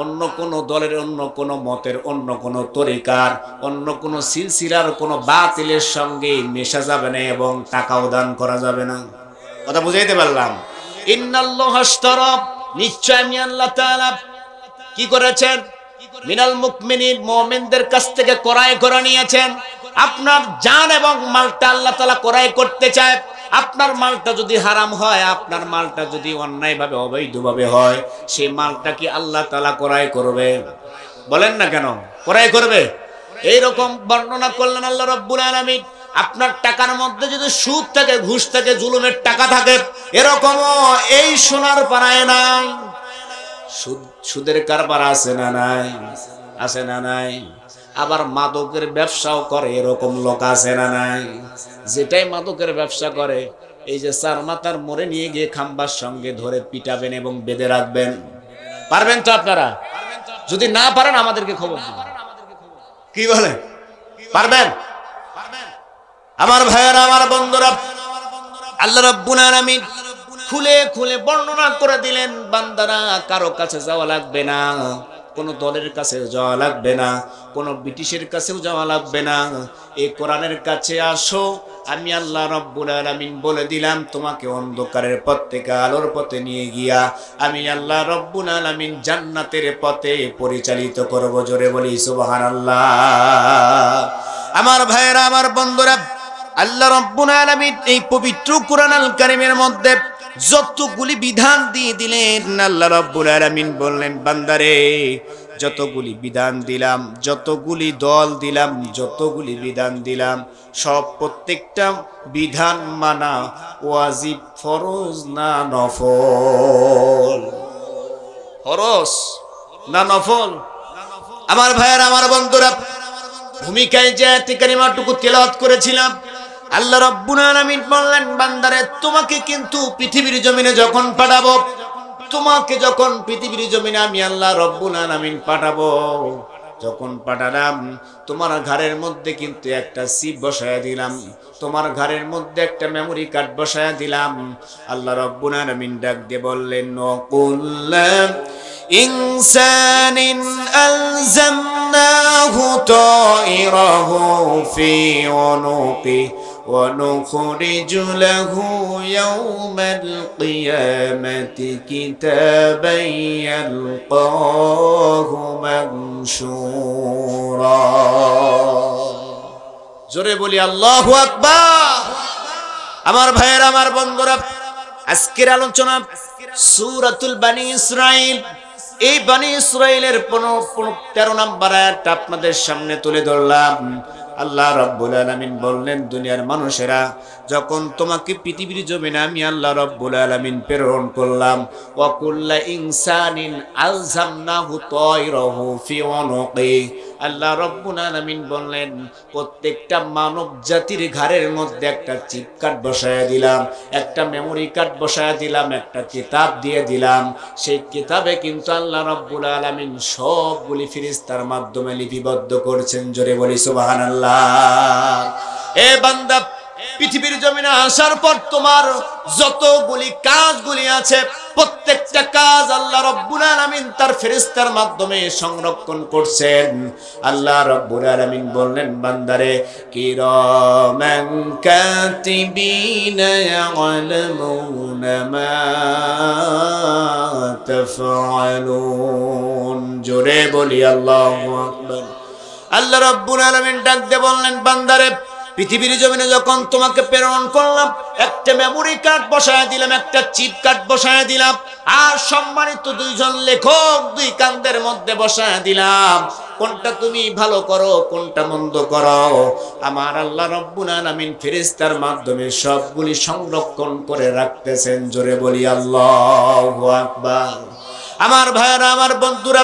অন্য কোন দলের, অন্য কোন মতের, অন্য কোন তরিকার, অন্য কোন সিলসিলার কোন বাতিলের সঙ্গে মেশা যাবে না এবং টাকাও দান করা যাবে না। কথা বুঝাইতে পারলাম? ইন্নাল্লাহ আশতারা, নিশ্চয় আমি আল্লাহ তাআলা কি করেছেন, মিনাল মুমিনিন, মুমিনদের কাছ থেকে ক্রয় করে নিয়েছেন। আপনার জান এবং মালটা আল্লাহ তাআলা ক্রয় করতে চায়। আপনার মালটা যদি হারাম হয়, আপনার মালটা যদি অন্যায়ভাবে অবৈধভাবে হয়, সেই মালটা কি আল্লাহ তাআলা ক্রয় করবে? বলেন না কেন? ক্রয় করবে। এইরকম বর্ণনা করলেন আল্লাহ রাব্বুল আলামিন। আপনার টাকার মধ্যে যদি সুদ থাকে, ঘুষ থাকে, জুলুমের টাকা থাকে, এরকমও এই সোনার পাড়ায় নাই। সুদের কারবার আছে না নাই? আছে না নাই? আবার মাদকের ব্যবসাও করে এরকম লোক আছে না নাই? যেটাই মাদকের ব্যবসা করে, এই যে চার মাথার মোড়ে নিয়ে গিয়ে খাম্বার সঙ্গে ধরে পিটাবেন এবং বেঁধে রাখবেন। পারবেন তো আপনারা? যদি না পারেন আমাদেরকে খবর দিবেন। কি বলে? পারবেন? আমার ভাইয়েরা, আমার বন্ধুরা, আল্লাহ রাব্বুল আলামিন খুলে খুলে বর্ণনা করে দিলেন, বান্দারা কারো কাছে যাওয়া লাগবে না, কোন দলের কাছে যাওয়া লাগবে না, কোন ব্রিটিশের কাছেও যাওয়া লাগবে না, এই কোরআনের কাছে আসো। আমি আল্লাহ রাব্বুল আলামিন বলে দিলাম, তোমাকে অন্ধকারের পথ থেকে আলোর পথে নিয়ে গিয়া আমি আল্লাহ রাব্বুল আলামিন জান্নাতের পথে পরিচালিত করব। জোরে বলি সুবহানাল্লাহ। আমার ভাইয়েরা, আমার বন্ধুরা, আল্লাহ রাব্বুল আলামিন এই পবিত্র কোরআন আল কারীমের মধ্যে যতগুলি বিধান দিয়ে দিলেন, আল্লাহ রাব্বুল আলামিন বললেন, বান্দারে যতগুলি বিধান দিলাম, যতগুলি দল দিলাম, যতগুলি বিধান দিলাম, সব প্রত্যেকটা বিধান মানা ওয়াজিব, ফরজ না নফল? ফরজ না নফল? আমার ভাইয়েরা, আমার বন্ধুরা, ভূমিকায় যে আয়াতে কারিমাটুকু তেলাওয়াত করেছিলাম, আল্লাহ রাব্বুল আলামিন বললেন, বান্দারে তোমাকে কিন্তু পৃথিবীর জমিনে যখন পাঠাবো, তোমাকে যখন পৃথিবীর জমিনে আমি আল্লাহ রাব্বুল আলামিন পাঠাবো, যখন পাঠালাম তোমার ঘরের মধ্যে কিন্তু একটা চিপ বসায়া দিলাম, তোমার ঘরের মধ্যে একটা মেমোরি কার্ড বসায়া দিলাম। আল্লাহ রাব্বুল আলামিন ডাক দিয়ে বললেন, নকুল্লাম ইনসানিন আলজামনাহু তাইরাহু ফি উনুকি ونخرج له يوم القيامة كتابا يلقاه منشورا। জোরে বলি আল্লাহু আকবার। আমার ভাইয়েরা, আমার বন্ধুরা, আজকের আলোচনা সূরাতুল বনী ইসরাঈল। এই বনী ইসরাঈলের 13 নম্বর আয়াতটা আপনাদের সামনে তুলে ধরলাম। আল্লাহ রাব্বুল আলামিন বললেন, দুনিয়ার মানুষেরা, যখন তোমাকে পৃথিবীর জমিনে আমি আল্লাহ রাব্বুল আলামিন প্রেরণ করলাম, ওয়া কুল্লা ইনসানিন আলজামনাহু তাইরাহু ফি উনুকি, আল্লাহ রাব্বুল আলামিন বললেন, প্রত্যেকটা মানব জাতির ঘরের মধ্যে একটা চিপ কার্ড বসায়া দিলাম, একটা মেমোরি কার্ড বসায়া দিলাম, একটা কিতাব দিয়ে দিলাম। সেই কিতাবে কিন্তু আল্লাহ রাব্বুল আলামিন সবগুলি ফেরেশতার মাধ্যমে লিপিবদ্ধ করছেন। জোরে বলি সুবহানাল্লাহ। এ বান্দা, পৃথিবীর জমিনে আসার পর তোমার যতগুলি কাজগুলি আছে, প্রত্যেকটা কাজ আল্লাহ রাব্বুল আলামিন তার ফেরেশতার মাধ্যমে সংরক্ষণ করছেন। আল্লাহ রাব্বুল আলামিন বললেন, বান্দারে কিরামান কাতিবিনা ইয়ালামুনা মা তাফআলুন। জোরে বলি আল্লাহু আকবার। আল্লাহ রাব্বুল আলামিন ডাক দিয়ে বললেন, বান্দারে পৃথিবীর জমিনে যখন তোমাকে প্রেরণ করলাম, একটা মেমোরি কার্ড বসায় দিলাম, একটা চিপ কার্ড বসায় দিলাম, আর সম্মানিত দুইজন লেখক দুই কান্দের মধ্যে বসায় দিলাম। কোনটা তুমি ভালো করো, কোনটা মন্দ করো, আমার আল্লাহ রাব্বুল আলামিন ফেরেশতার মাধ্যমে সবগুলি সংরক্ষণ করে রাখতেছেন। জোরে বলি আল্লাহু আকবার। আমার ভাইরা, আমার বন্ধুরা,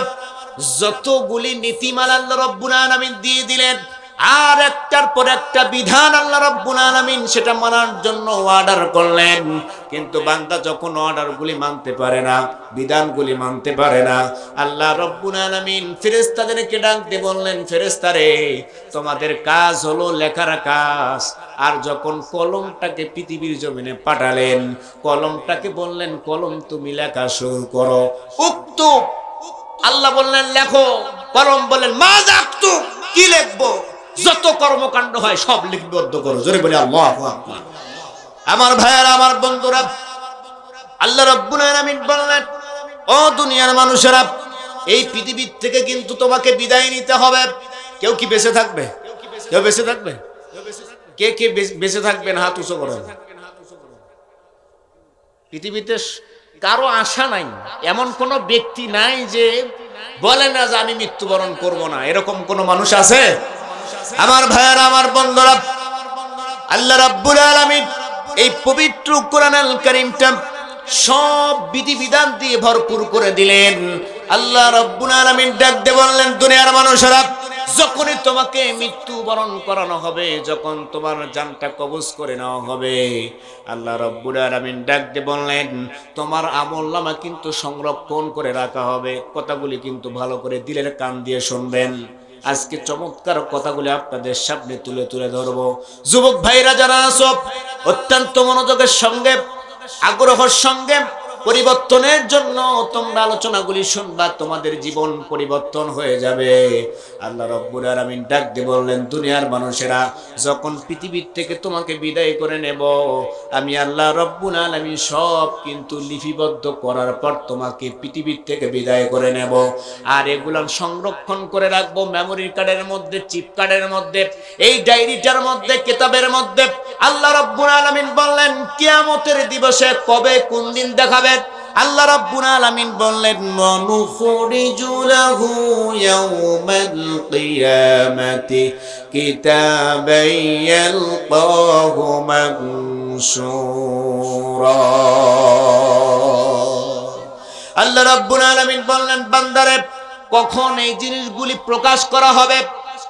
যতগুলি নীতিমালা আল্লাহ রাব্বুল আলামিন দিয়ে দিলেন, আর একটার পর একটা বিধান আল্লাহ রাব্বুল আলামিন সেটা মানার জন্য অর্ডার করলেন। কিন্তু বান্দা যখন অর্ডারগুলি মানতে পারে না, বিধানগুলি মানতে পারে না, আল্লাহ রাব্বুল আলামিন ফেরেশতাদেরকে ডাক দিয়ে বললেন, ফেরেশতারে তোমাদের কাজ হলো লেখার কাজ। আর যখন কলমটাকে পৃথিবীর জমিনে পাঠালেন, কলমটাকে বললেন, কলম তুমি লেখা শুরু করো। উক্তুব, আল্লাহ বললেন লেখো। কলম বললেন মাযা আক্তুব, কি লিখবো? যত কর্মকাণ্ড হয় সব লিপিবদ্ধ করো। জোরে বলি আল্লাহু আকবার। আমার ভাইয়েরা, আমার বন্ধুরা, আল্লাহ রাব্বুল আলামিন বললেন, ও দুনিয়ার মানুষেরা, এই পৃথিবীর থেকে কিন্তু তোমাকে বিদায় নিতে হবে। কেউ কি বেঁচে থাকবে? কেউ বেঁচে থাকবে? কে কে বেঁচে থাকবেন হাত উঁচু করেন। পৃথিবীতে কারো আশা নাই, এমন কোন ব্যক্তি নাই যে বলে না যে আমি মৃত্যুবরণ করব না। এরকম কোন মানুষ আছে? আমার ভাইয়েরা, আমার বন্ধুরা, আল্লাহ রাব্বুল আলামিন এই পবিত্র কোরআনুল কারীমটা সব বিধিবিধান দিয়ে ভরপুর করে দিলেন। আল্লাহ রাব্বুল আলামিন ডাক দিয়ে বললেন, দুনিয়ার মানুষেরা, যখনই তোমাকে মৃত্যুবরণ করানো হবে, যখন তোমার জানটা কবজ করে নেওয়া হবে, আল্লাহ রাব্বুল আলামিন ডাক দিয়ে বললেন, তোমার আমলনামা কিন্তু সংরক্ষণ করে রাখা হবে। কথাগুলি কিন্তু ভালো করে দিলের কান দিয়ে শুনবেন। আজকে চমৎকার কথাগুলি আপনাদের সামনে তুলে তুলে ধরবো। যুবক ভাইরা যারা আছো, অত্যন্ত মনোযোগের সঙ্গে, আগ্রহের সঙ্গে পরিবর্তনের জন্য তোমরা আলোচনাগুলি শুনবা, তোমাদের জীবন পরিবর্তন হয়ে যাবে। আল্লাহ রাব্বুল আলামিন ডাক দিয়ে বললেন, দুনিয়ার মানুষেরা, যখন পৃথিবীর থেকে তোমাকে বিদায় করে নেব, আমি আল্লাহ রাব্বুল আলামিন সব কিন্তু লিপিবদ্ধ করার পর তোমাকে পৃথিবীর থেকে বিদায় করে নেব। আর এগুলো সংরক্ষণ করে রাখবো মেমোরি কার্ডের মধ্যে, চিপ কার্ডের মধ্যে, এই ডায়েরিটার মধ্যে, কিতাবের মধ্যে। আল্লাহ রাব্বুল আলামিন বললেন, কিয়ামতের দিবসে কবে কোন দিন দেখাবে? আল্লাহ রাব্বুল আলামিন বললেন, নুখরিজু লাহু ইয়াউমাল কিয়ামাতি কিতাবান ইয়ালকাহু মানশুরা। আল্লাহ রাব্বুল আলামিন বললেন, বান্দারে, কখন এই জিনিসগুলি প্রকাশ করা হবে,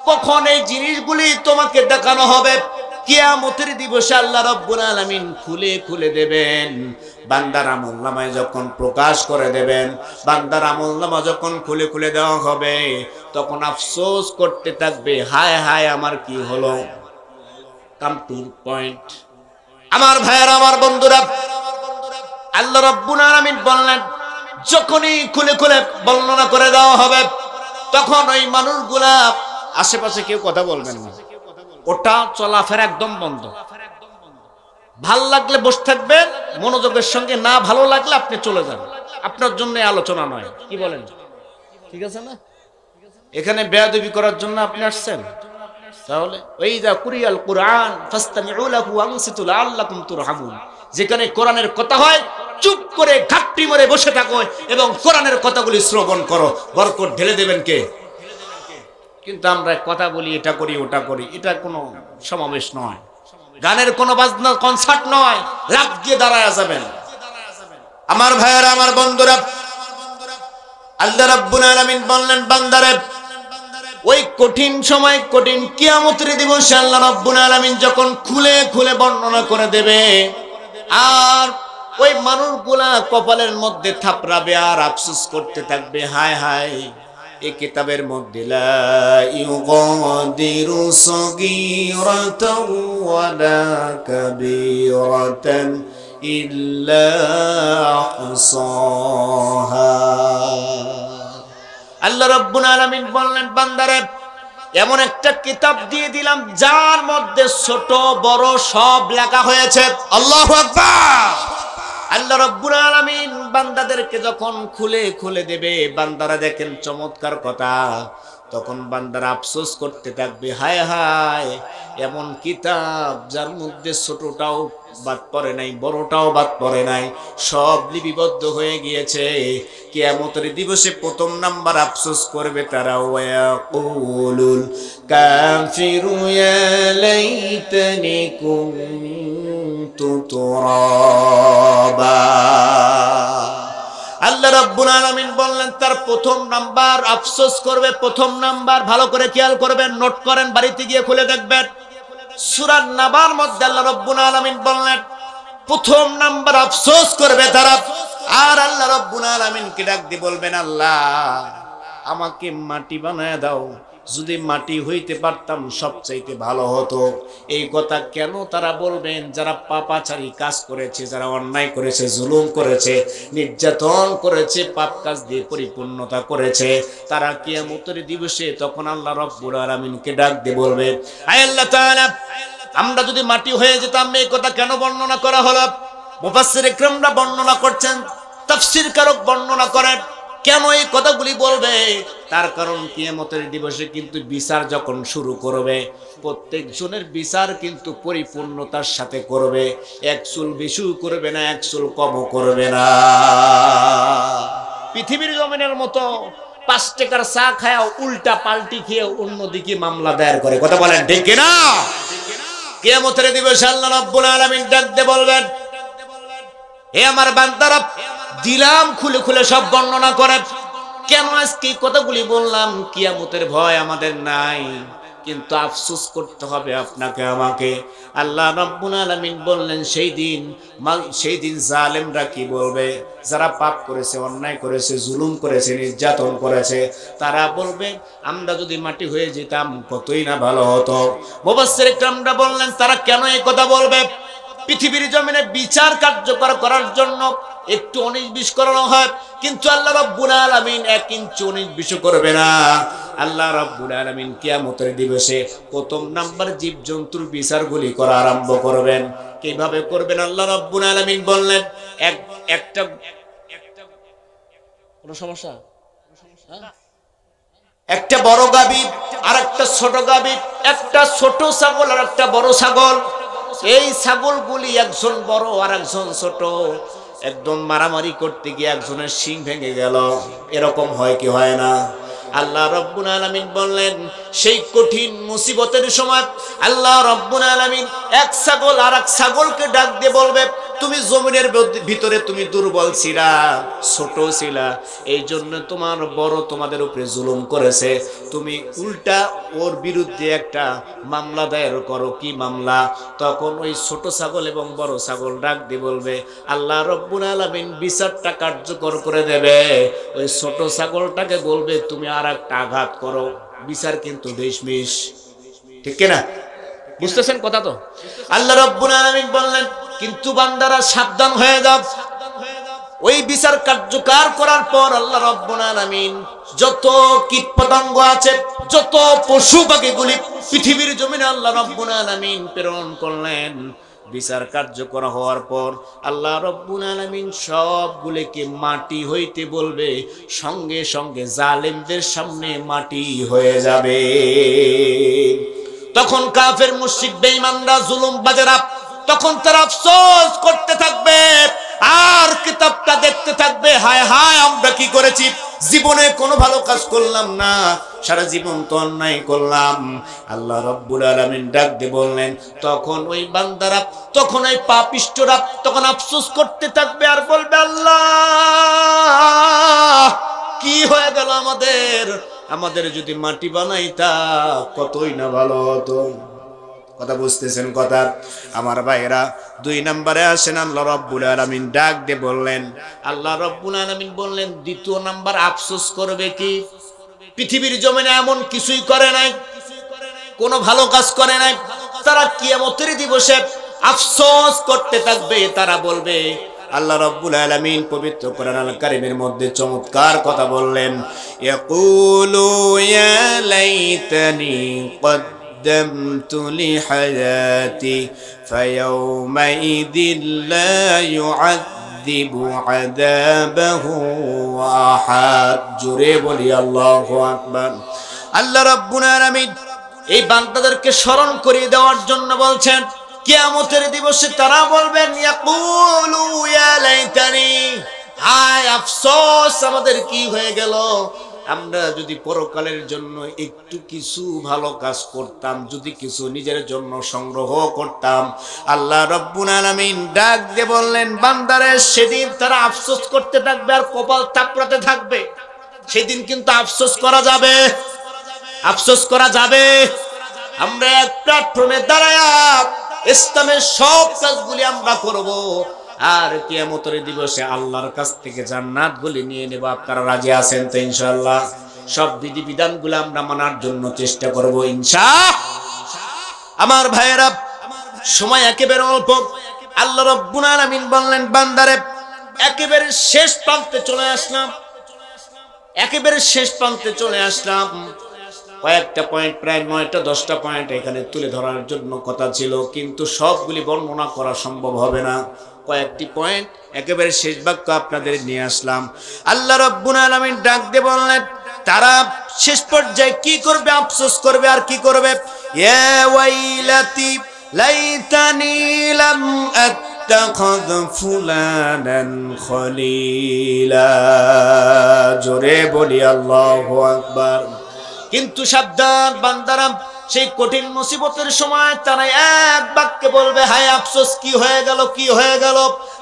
কখন এই জিনিসগুলি তোমাকে দেখানো হবে? কিয়ামতের দিবসে আল্লাহ রাব্বুল আলামিন খুলে খুলে দেবেন। বান্দার আমলনামায় যখন প্রকাশ করে দেবেন, বান্দার আমলনামা যখন খুলে খুলে দেওয়া হবে, তখন আফসোস করতে থাকবে, হায় হায় আমার কি হলো। Come to point. আমার ভাইয়েরা, আমার বন্ধুরা, আল্লাহ রাব্বুল আলামিন বললেন, যখনই খুলে খুলে বর্ণনা করে দেওয়া হবে, তখন ওই মানুষগুলা, আশেপাশে কেউ কথা বলবেন না, ওটা চলাফেরা একদম বন্ধ। ভাল লাগলে বসে থাকবেন মনোযোগের সঙ্গে, না ভালো লাগলে আপনি চলে যান। আপনার জন্য আলোচনা নয়, কি বলেন? ঠিক আছে না? এখানে বেয়াদবি করার জন্য আপনি আসছেন? তাহলে ওই যা কুরিয়াল কুরআন ফাসতামিউ লাহু ওয়ানসিতু লাআল্লাকুম তুরহামুন, যেখানে কোরআনের কথা হয় চুপ করে ঘাপটি মেরে বসে থাকো এবং কোরআনের কথাগুলি শ্রবণ করো। বরকত ঢেলে দেবেন কে? কিন্তু আমরা কথা বলি, এটা করি, ওটা করি। এটা কোনো সমাবেশ নয়, গানের কোনো বাজনা কনসার্ট নয়, রাত গিয়ে দাঁড়ায় যাবেন। আমার ভাইয়েরা, আমার বন্ধুরা, আল্লাহ রাব্বুল আলামিন বললেন, বান্দারে, ওই কঠিন সময়, কঠিন কিয়ামতের দিবসে আল্লাহ রাব্বুল আলামিন যখন খুলে খুলে বর্ণনা করে দেবে, আর ওই মানুষগুলা কপালের মধ্যে থাপড়াবে আর আফসোস করতে থাকবে, হায় হায়, এই কিতাবের মধ্যে লা ইউগাদিরু সগীরাতাও ওয়ালা কাবীরাতান ইল্লা আহসাহা। আল্লাহ রাব্বুল আলামিন বললেন, বান্দারে, এমন একটা কিতাব দিয়ে দিলাম যার মধ্যে ছোট বড় সব লেখা হয়েছে। আল্লাহু আকবার। আল্লাহ রাব্বুল আলামিন বান্দাদেরকে যখন খুলে খুলে দেবে, বান্দারা দেখেন চমৎকার কথা, তখন বান্দারা আফসোস করতে থাকবে, হায় হায়, এমন কিতাব যার মধ্যে ছোটটাও বাদ পড়ে নাই, বড়টাও বাদ পড়ে নাই, সব লিপিবদ্ধ হয়ে গিয়েছে। কিয়ামতের দিবসে প্রথম নাম্বার আফসোস করবে তারা, ওয়াকুলুল কাফিরু ইয়া লাইতানি কুনতু তুরাবা। আল্লাহ রাব্বুল আলামিন বললেন, তার প্রথম নাম্বার আফসোস করবে। প্রথম নাম্বার ভালো করে খেয়াল করবেন, নোট করেন, বাড়িতে গিয়ে খুলে দেখবেন। সূরা নাবার মধ্যে আল্লাহ রাব্বুল আলামিন বললেন, প্রথম নাম্বার আফসোস করবে তারা। আর আল্লাহ রাব্বুল আলামিন কে ডাক দিয়ে বলবেন, আল্লাহ, আমাকে মাটি বানায় দাও, যদি মাটি হইতে পারতাম সবচাইতে ভালো হতো। এই কথা কেন তারা বলবেন? যারা পাপাচারী কাজ করেছে, যারা অন্যায় করেছে, জুলুম করেছে, নির্যাতন করেছে, পাপ কাজ দিয়ে পরিপূর্ণতা করেছে, তারা কিয়ামতের দিবসে তখন আল্লাহ রাব্বুল আলামিনকে ডাক দিয়ে বলবে, আয় আল্লাহ তাআলা, আমরা যদি মাটি হয়ে যেতাম, এই কথা কেন বর্ণনা করা হলো? মুফাসসির ইকরামরা বর্ণনা করছেন, তাফসীর কারক বর্ণনা করেন, কেন এই কথাগুলি বলবে? তার কারণ কিয়ামতের দিবসে কিন্তু বিচার যখন শুরু করবে, প্রত্যেক জনের বিচার কিন্তু পরিপূর্ণতার সাথে করবে, এক চুল বেশি করবে না, এক চুল কম করবে না। পৃথিবীর জমিনের মতো 5 টাকার চা খায় উল্টা পাল্টি খেয়ে অন্যদিকে মামলা দায়ের করে। কথা বলেন ঠিক কিনা? কিয়ামতের দিবসে আল্লাহ রাব্বুল আলামিন ডাক দিয়ে বলবেন, হে আমার বান্দারা, দিলাম খুলে খুলে সব বর্ণনা করে, কেন আজকে কথাগুলি বললাম? কিয়ামতের ভয় আমাদের নাই, কিন্তু আফসোস করতে হবে আপনাকে আমাকে। আল্লাহ রাব্বুল আলামিন বললেন, সেই দিন জালেমরা কি বলবে? যারা পাপ করেছে, অন্যায় করেছে, জুলুম করেছে, নির্যাতন করেছে, তারা বলবে আমরা যদি মাটি হয়ে যেতাম কতই না ভালো হতো। মুফাসসির ইকরামরা বললেন, তারা কেন এই কথা বলবে? পৃথিবীর জমিনে বিচার কার্যকর করার জন্য একটু 19-20 করানো হয়, কিন্তু আল্লাহ রাব্বুল আলামিন 1 ইঞ্চি 19-20 করবে না। আল্লাহ রাব্বুল আলামিন কিয়ামতের দিবসে প্রথম নাম্বার জীবজন্তুর বিচারগুলি করা আরম্ভ করবেন। কিভাবে করবেন? আল্লাহ রাব্বুল আলামিন বললেন, একটা কোন সমস্যা? একটা বড় গাভী আর একটা ছোট গাভী, একটা ছোট ছাগল আর একটা বড় ছাগল। এই ছাগলগুলি একজন বড় আর একজন ছোট, একদম মারামারি করতে গিয়ে একজনের শিং ভেঙে গেল। এরকম হয় কি হয় না? আল্লাহ রাব্বুল আলামিন বললেন, সেই কঠিন মুসিবতের সময় আল্লাহ রাব্বুল আলামিন এক ছাগল আর এক ছাগলকে ডাক দিয়ে বলবে, তুমি জমিনের ভিতরে তুমি দুর্বল ছিলা, ছোট ছিলা, এই জন্য তোমার বড় তোমাদের উপরে জুলুম করেছে, তুমি উল্টা ওর বিরুদ্ধে একটা মামলা দায়ের করো। কি মামলা? তখন ওই ছোট ছাগল এবং বড় ছাগল ডাক দিয়ে বলবে, আল্লাহ রাব্বুল আলামিন বিচারটা কার্যকর করে দেবে। ওই ছোট ছাগলটাকে বলবে, তুমি আর একটা আঘাত করো, বিচার কিন্তু দেশমিশ। ঠিক কিনা? বুঝতেছেন কথা তো? আল্লাহ রাব্বুল আলামিন বললেন, কিন্তু বান্দারা সাবধান হয়ে যাও। ওই বিচার কার্যকর করার পর আল্লাহ রাব্বুল আলামিন যত কীটপতঙ্গ আছে, যত পশু পাখিগুলি পৃথিবীর জমিনে আল্লাহ রাব্বুল আলামিন প্রেরণ করলেন। বিচার কার্যকর হওয়ার পর আল্লাহ রাব্বুল আলামিন সবগুলোকে মাটি হইতে বলবে, সঙ্গে সঙ্গে জালেমদের সামনে মাটি হয়ে যাবে। তখন কাফের, মুশরিক, বেঈমানরা, জুলুমবাজেরা তখন তারা আফসোস করতে থাকবে আর কিতাবটা দেখতে থাকবে, হায় হায় আমরা কি করেছি, জীবনে কোনো ভালো কাজ করলাম না, সারা জীবন তো অন্যায় করলাম। আল্লাহ রাব্বুল আলামিন ডাক দিয়ে বললেন, তখন ওই বান্দারা, তখন ওই পাপিষ্ঠরা তখন আফসোস করতে থাকবে আর বলবে, আল্লাহ কি হয়ে গেল আমাদের যদি মাটি বানাইতা কতই না ভালো হতো। কথা বুঝতেছেন কথা? আমার ভাইরা, 2 নম্বরে আসেন, আল্লাহ রাব্বুল আলামিন ডাক দিয়ে বললেন, আল্লাহ রাব্বুল আলামিন বললেন, দ্বিতীয় নাম্বার আফসোস করবে কি? পৃথিবীর জমিনে এমন কিছুই করে নাই, কোনো ভালো কাজ করে নাই, তারা কিয়ামতের দিবসে আফসোস করতে থাকবে। তারা বলবে, আল্লাহ রাব্বুল আলামিন পবিত্র কোরআন আল কারীমের মধ্যে চমৎকার কথা বললেন, ইয়াকুলু ইয়া লাইতানি قدمت لحياتي فيومئذ لا يعذب عذابه أحد। জোরে বলি আল্লাহু আকবার। আল্লাহ রাব্বুল আলামিন এই বান্দাদেরকে স্মরণ করিয়ে দেওয়ার জন্য বলছেন, কিয়ামতের দিবসে তারা বলবেন, ইয়াকুলু ইয়া লাইতানি, হায় আফসোস আমাদের কি হয়ে গেল, আমরা যদি পরকালের জন্য একটু কিছু ভালো কাজ করতাম, যদি কিছু নিজের জন্য সংগ্রহ করতাম। আল্লাহ রাব্বুল আলামিন ডাক দিয়ে বললেন, বান্দারে সেদিন তারা আফসোস করতে থাকবে আর কপাল চাপড়াতে থাকবে। সেদিন কিন্তু আফসোস করা যাবে, আফসোস করা যাবে। আমরা এক প্ল্যাটফর্মে দাঁড়ায়া ইসলামের সব কাজগুলি আমরা করব, আর কিয়ামতের দিবসে আল্লাহর কাছ থেকে জান্নাতগুলি নিয়ে নেব। আপনারা রাজি আছেন তো? ইনশাআল্লাহ সব বিধিবিধানগুলো আমরা মানার জন্য চেষ্টা করব ইনশাআল্লাহ। আমার ভাইয়েরা, সময় একেবারে অল্প। আল্লাহ রাব্বুল আলামিন বললেন, বান্দারে একেবারে শেষ প্রান্তে চলে আসলাম, একেবারে শেষ প্রান্তে চলে আসলাম। কয়েকটা পয়েন্ট, প্রায় 9টা 10টা পয়েন্ট এখানে তুলে ধরার জন্য কথা ছিল, কিন্তু সবগুলি বর্ণনা করা সম্ভব হবে না। কয়েকটি পয়েন্ট একেবারে শেষ বাক্য আপনাদের নিয়ে আসলাম। আল্লাহ রাব্বুল আলামিন ডাক দিয়ে বললেন, তারা শেষ পর্যায়ে কি করবে? আফসোস করবে আর কি করবে? ইয়া ওয়াইলাতি লাইতানি লাম আত্তাখিয ফুলানান খলিলা। জোরে বলি আল্লাহু আকবার। কিন্তু সাবধান বান্দারা, সেই কঠিন মুসিবতের সময় তারা এক বাক্যে বলবে, হায় আফসোস, কি হয়ে গেল, কি হয়ে গেল।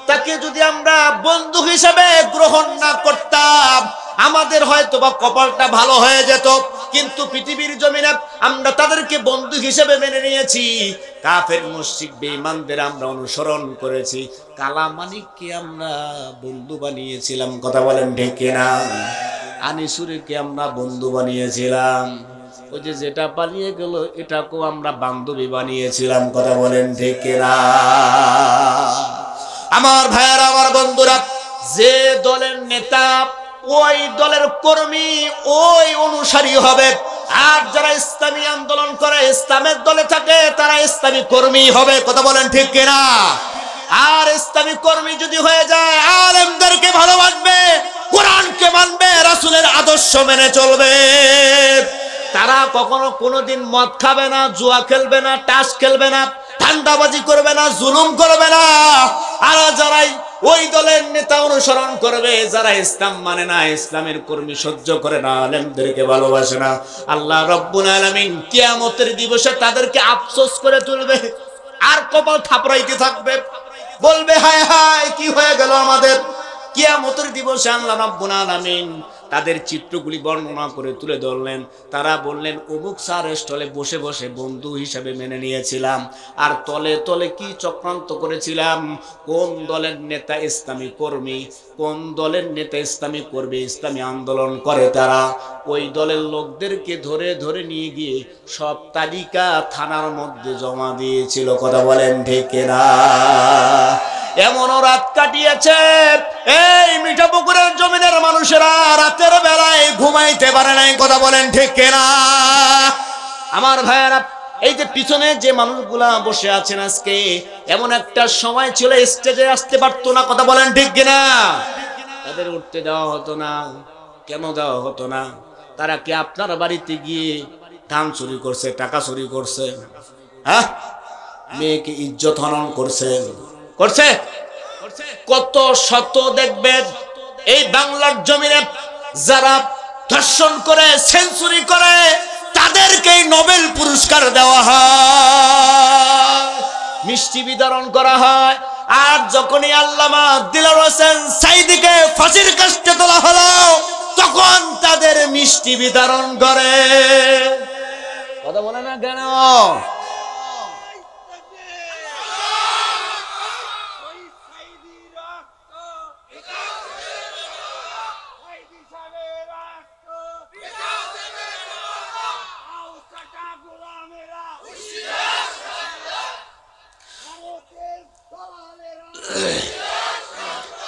তাকে যদি আমরা বন্ধু হিসেবে গ্রহণ না করতাম, আমাদের হয়তো বা কপালটা ভালো হয়ে যেত। কিন্তু পৃথিবীর জমিনে আমরা তাদেরকে বন্ধু হিসেবে মেনে নিয়েছি। কাফের মুশরিক বেঈমানদের আমরা অনুসরণ করেছি। কালা মানিককে আমরা বন্ধু বানিয়েছিলাম, কথা বলেন ঠিক কিনা? আনিসুরকে আমরা বন্ধু বানিয়েছিলাম। ওই যে যেটা পালিয়ে গেল এটাকেও আমরা বান্ধবী বানিয়েছিলাম, কথা বলেন ঠিক কিনা? আমার ভাইয়ারা, আমার বন্ধুরা, যে দলের নেতা ওই দলের কর্মী, ওই অনুসারী হবে। আর যারা ইসলামী আন্দোলন করে, ইসলামের দলে থাকে, তারা ইসলামী কর্মী হবে, কথা বলেন ঠিক কিনা? আর ইসলামী কর্মী যদি হয়ে যায়, আলেমদেরকে ভালোবাসবে, কোরআনকে মানবে, রাসূলের আদর্শ মেনে চলবে। তারা কখনো কোনোদিন মদ খাবে না, জুয়া খেলবে না, তাস খেলবে না, ঠান্ডাবাজি করবে না, জুলুম করবে না। আর যারাই ওই দলের নেতা অনুসরণ করবে, যারা ইসলাম মানে না, ইসলামের কর্মী সহ্য করে না, আলেমদেরকে ভালোবাসে না, আল্লাহ রাব্বুল আলামিন কিয়ামতের দিবসে তাদেরকে আফসোস করে তুলবে। আর কপাল থাপড়াইতে থাকবে, বলবে হায় হায়, কি হয়ে গেল আমাদের। কিয়ামতের দিবসে আল্লাহ রাব্বুল আলামিন তাদের চিত্রগুলি বর্ণনা করে তুলে ধরলেন। তারা বললেন, অমুক স্যারের স্টলে বসে বসে বন্ধু হিসেবে মেনে নিয়েছিলাম, আর তলে তলে কি চক্রান্ত করেছিলাম। কোন দলের নেতা ইসলামী কর্মী, কোন দলের নেতা ইসলামী কর্মী, ইসলামী আন্দোলন করে, তারা ওই দলের লোকদেরকে ধরে ধরে নিয়ে গিয়ে সব তালিকা থানার মধ্যে জমা দিয়েছিল, কথা বলেন ঠিক না? এমনও রাত কাটিয়েছে এই মিঠাপুকুরের জমিনের মানুষেরা, রাতের বেলায় ঘুমাইতে পারে নাই, কথা বলেন ঠিক কিনা? আমার ভাইয়েরা, এই যে পিছনে যে মানুষগুলা বসে আছেন আজকে, এমন একটা সময় ছিল স্টেজে আসতে পারতো না, কথা বলেন ঠিক কিনা? তাদের উঠতে দেওয়া হতো না। কেন দেওয়া হতো না? তারা কি আপনার বাড়িতে গিয়ে ধান চুরি করছে, টাকা চুরি করছে? হ্যাঁ, মেয়েকে ইজ্জত হনন করছে, করছে? কত শত দেখবেন এই বাংলার জমিনে যারা ধর্ষণ করে, সেঞ্চুরি করে, তাদেরকে নোবেল পুরস্কার দেওয়া হয়, মিষ্টি বিতরণ করা হয়। আর যখনই আল্লামা দিলওয়ার হোসেন সাঈদীকে ফাঁসির কাস্টে তোলা হলো, তখন তাদের মিষ্টি বিতরণ করে। কথা বলে না কেন?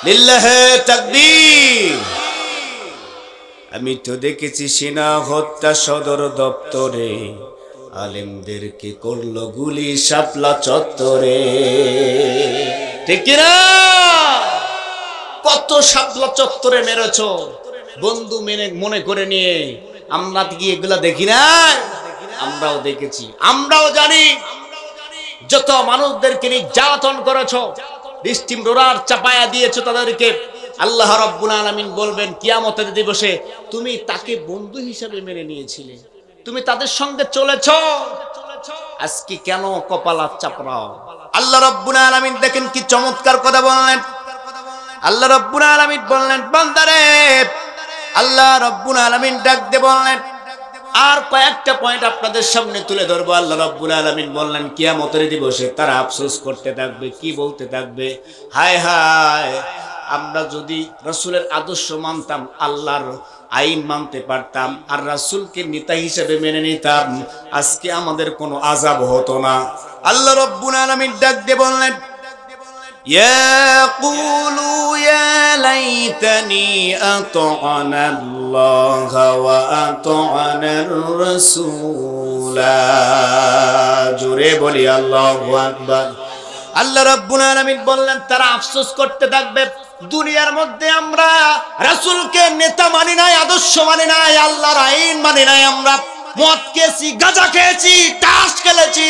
লিল্লাহে তাকবীর। আমি তো দেখেছি সেনা হত্যা সদর দপ্তরে, আলেমদেরকে করলো গুলি শাপলা চত্বরে, ঠিক কিনা? কত শাপলা চত্বরে মেরেছ বন্ধু মনে করে নিয়ে। আমরা কি এগুলা দেখি না? আমরাও দেখেছি, আমরাও জানি। যত মানুষদেরকে নির্যাতন করেছ, স্টিম রোলার চাপায়া দিয়েছো তাদেরকে, আল্লাহ রাব্বুল আলামিন বলবেন কিয়ামতের দিবসে, তুমি তাকে বন্ধু হিসেবে মেনে নিয়েছিলে, তুমি তাদের সঙ্গে চলেছো, আজকে কেন কপাল চাপড়াও? আল্লাহ রাব্বুল আলামিন দেখেন কি চমৎকার কথা বললেন। আল্লাহ রাব্বুল আলামিন বললেন, বান্দারে, আল্লাহ রাব্বুল আলামিন ডাক দিয়ে বললেন, আর কয়েকটা পয়েন্ট আপনাদের সামনে তুলে ধরবো। আল্লাহ রাব্বুল আলামিন বললেন, কিয়ামতের দিবসে তারা আফসোস করতে থাকবে, কি বলতে থাকবে? হায় হায়, আমরা যদি রাসূলের আদর্শ মানতাম, আল্লাহর আইন মানতে পারতাম, আর রাসূলকে নেতা হিসেবে মেনে নিতাম, আজকে আমাদের কোনো আযাব হতো না। আল্লাহ রাব্বুল আলামিন ডাক দিয়ে বললেন, يقولوا يا ليتني أطعنا الله وأطعنا الرسول। জোরে বলি আল্লাহু আকবার। আল্লাহ রাব্বুল আলামিন বললেন, তারা আফসোস করতে থাকবে, দুনিয়ার মধ্যে আমরা রাসূলকে নেতা মানি নাই, আদর্শ মানি নাই, আল্লাহর আইন মানি নাই, আমরা মদ খেয়েছি, গাঁজা খেয়েছি, তাস খেলেছি,